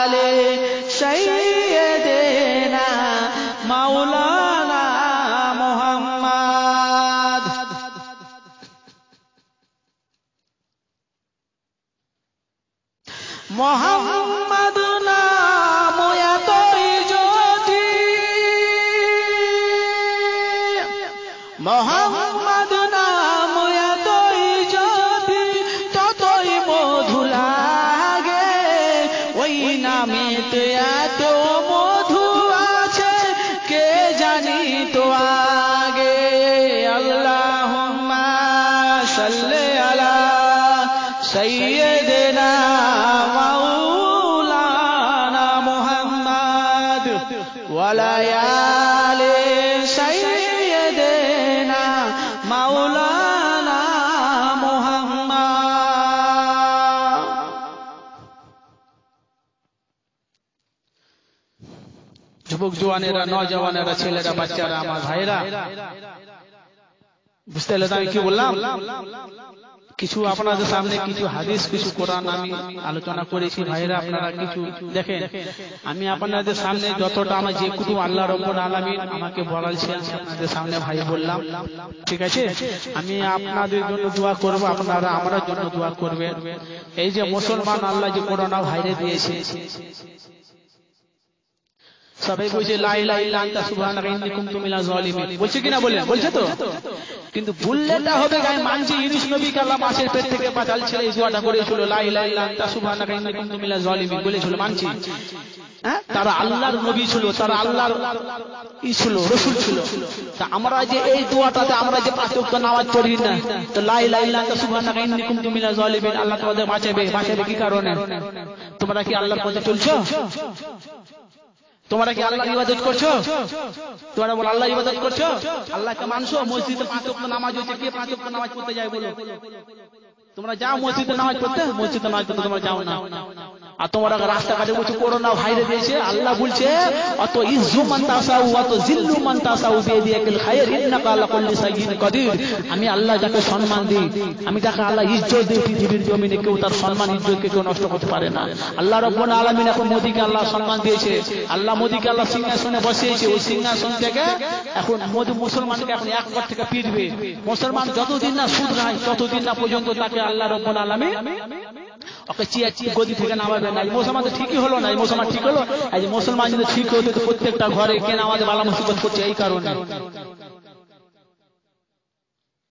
আলি সাইয়্যিদিনা মাওলানা মুহাম্মাদ। মুহাম্মাদ নাম এতই জ্যোতি, মুহাম্মাদ নাম এতই জ্যোতি, ততই মধু লাগে, ওই নামেতে এত মধু আছে কে জানি তো আগে। আল্লাহুম্মা সাল্লি আলা সাইয়্যিদিনা মাওলানা যুবক জওয়ানেরা, নওজওয়ানেরা, ছেলেরা, বাচ্চারা, আমার ভাইরা, বুঝতে পারলে আমি কি বললাম? কিছু আপনাদের সামনে কিছু হাদিস, কিছু কোরআন আমি আলোচনা করেছি ভাইরা, আপনারা কিছু দেখেন। আমি আপনাদের সামনে যতটা আমার যে কুটু আল্লাহ রাব্বুল আলামিন আমাকে বলাইছেন আপনাদের সামনে ভাই বললাম, ঠিক আছে? আমি আপনাদের জন্য দোয়া করব, আপনারা আমার জন্য দোয়া করবেন। এই যে মুসলমান আল্লাহ যে করোনা ভাইরাস দিয়েছে, সবাই বলছে লা ইলাহা ইল্লা আনতা সুবহানাকা ইন্নী কুনতু মিনাজ জালিমিন, বলছে কিনা? বলছে তো। কিন্তু ভুললেটা হবে, আমি মানছি ইউনূস নবীকে আল্লাহ মাছের পেট থেকে বাঁচালছিল, এই দোয়াটা করেছিল, লা ইলাহা ইল্লা আনতা সুবহানাকা ইন্নী কুনতু মিনাজ জালিমিন বলেছিল, মানছি। হ্যাঁ, তারা আল্লাহর নবী ছিল, তারা আল্লাহর ছিল, রাসূল ছিল। তা আমরা যে এই দোয়াটাতে আমরা যে পাঁচ ওয়াক্ত নামাজ পড়ি না, তো লা ইলাহা ইল্লা আনতা সুবহানাকা ইন্নী কুনতু মিনাজ জালিমিন, আল্লাহ তোমাদের বাঁচাবে কি কারণে? তোমরা কি আল্লাহর পথে চলছো? তোমরা কি আল্লাহর ইবাদত করছো? তোমরা বল আল্লাহর ইবাদত করছো? আল্লাহকে মানছো? মসজিদে পাঁচ ওয়াক্ত নামাজ হচ্ছে, কে পাঁচ ওয়াক্ত নামাজ পড়তে যায় বলো? তোমরা যাও মসজিদে নামাজ পড়তে? মসজিদে নামাজ পড়তে তোমরা যাও না। আর তোমরা রাস্তাঘাটে বলছো করোনা ভাইরাস দিয়েছে। আল্লাহ বলছে অত ইজ্জু মান তাসাউ অত জিল্লু মান তাসাউ বিয়াদিল খায়র ইন্নাকা আলা কুল্লি শাইইন কাদির। আমি আল্লাহ যাকে সম্মান দিই, আমি যাকে আল্লাহ ইজ্জত দিই, পৃথিবীর জমিনে কেউ তার সম্মান ইজ্জতকে কেউ নষ্ট করতে পারে না। আল্লাহ রাব্বুল আলামিন এখন মোদিকে আল্লাহ সম্মান দিয়েছে, আল্লাহ মোদিকে আল্লাহ সিংহাসনে বসিয়েছে। ওই সিংহাসন থেকে এখন মোদি মুসলমানকে এখন এক পথ থেকে পিটবে। মুসলমান যতদিন না শুধরায় ততদিন না পর্যন্ত তাকে আল্লাহ রাব্বুল আলামিন ওকে গদি থেকে নামাবে না। মুসলমান তো ঠিকই হলো না, মুসলমান ঠিক হলো। এই যে মুসলমান যদি ঠিক হতো তো প্রত্যেকটা ঘরে কেন আমাদের বালা মুসিবত করছে, এই কারণে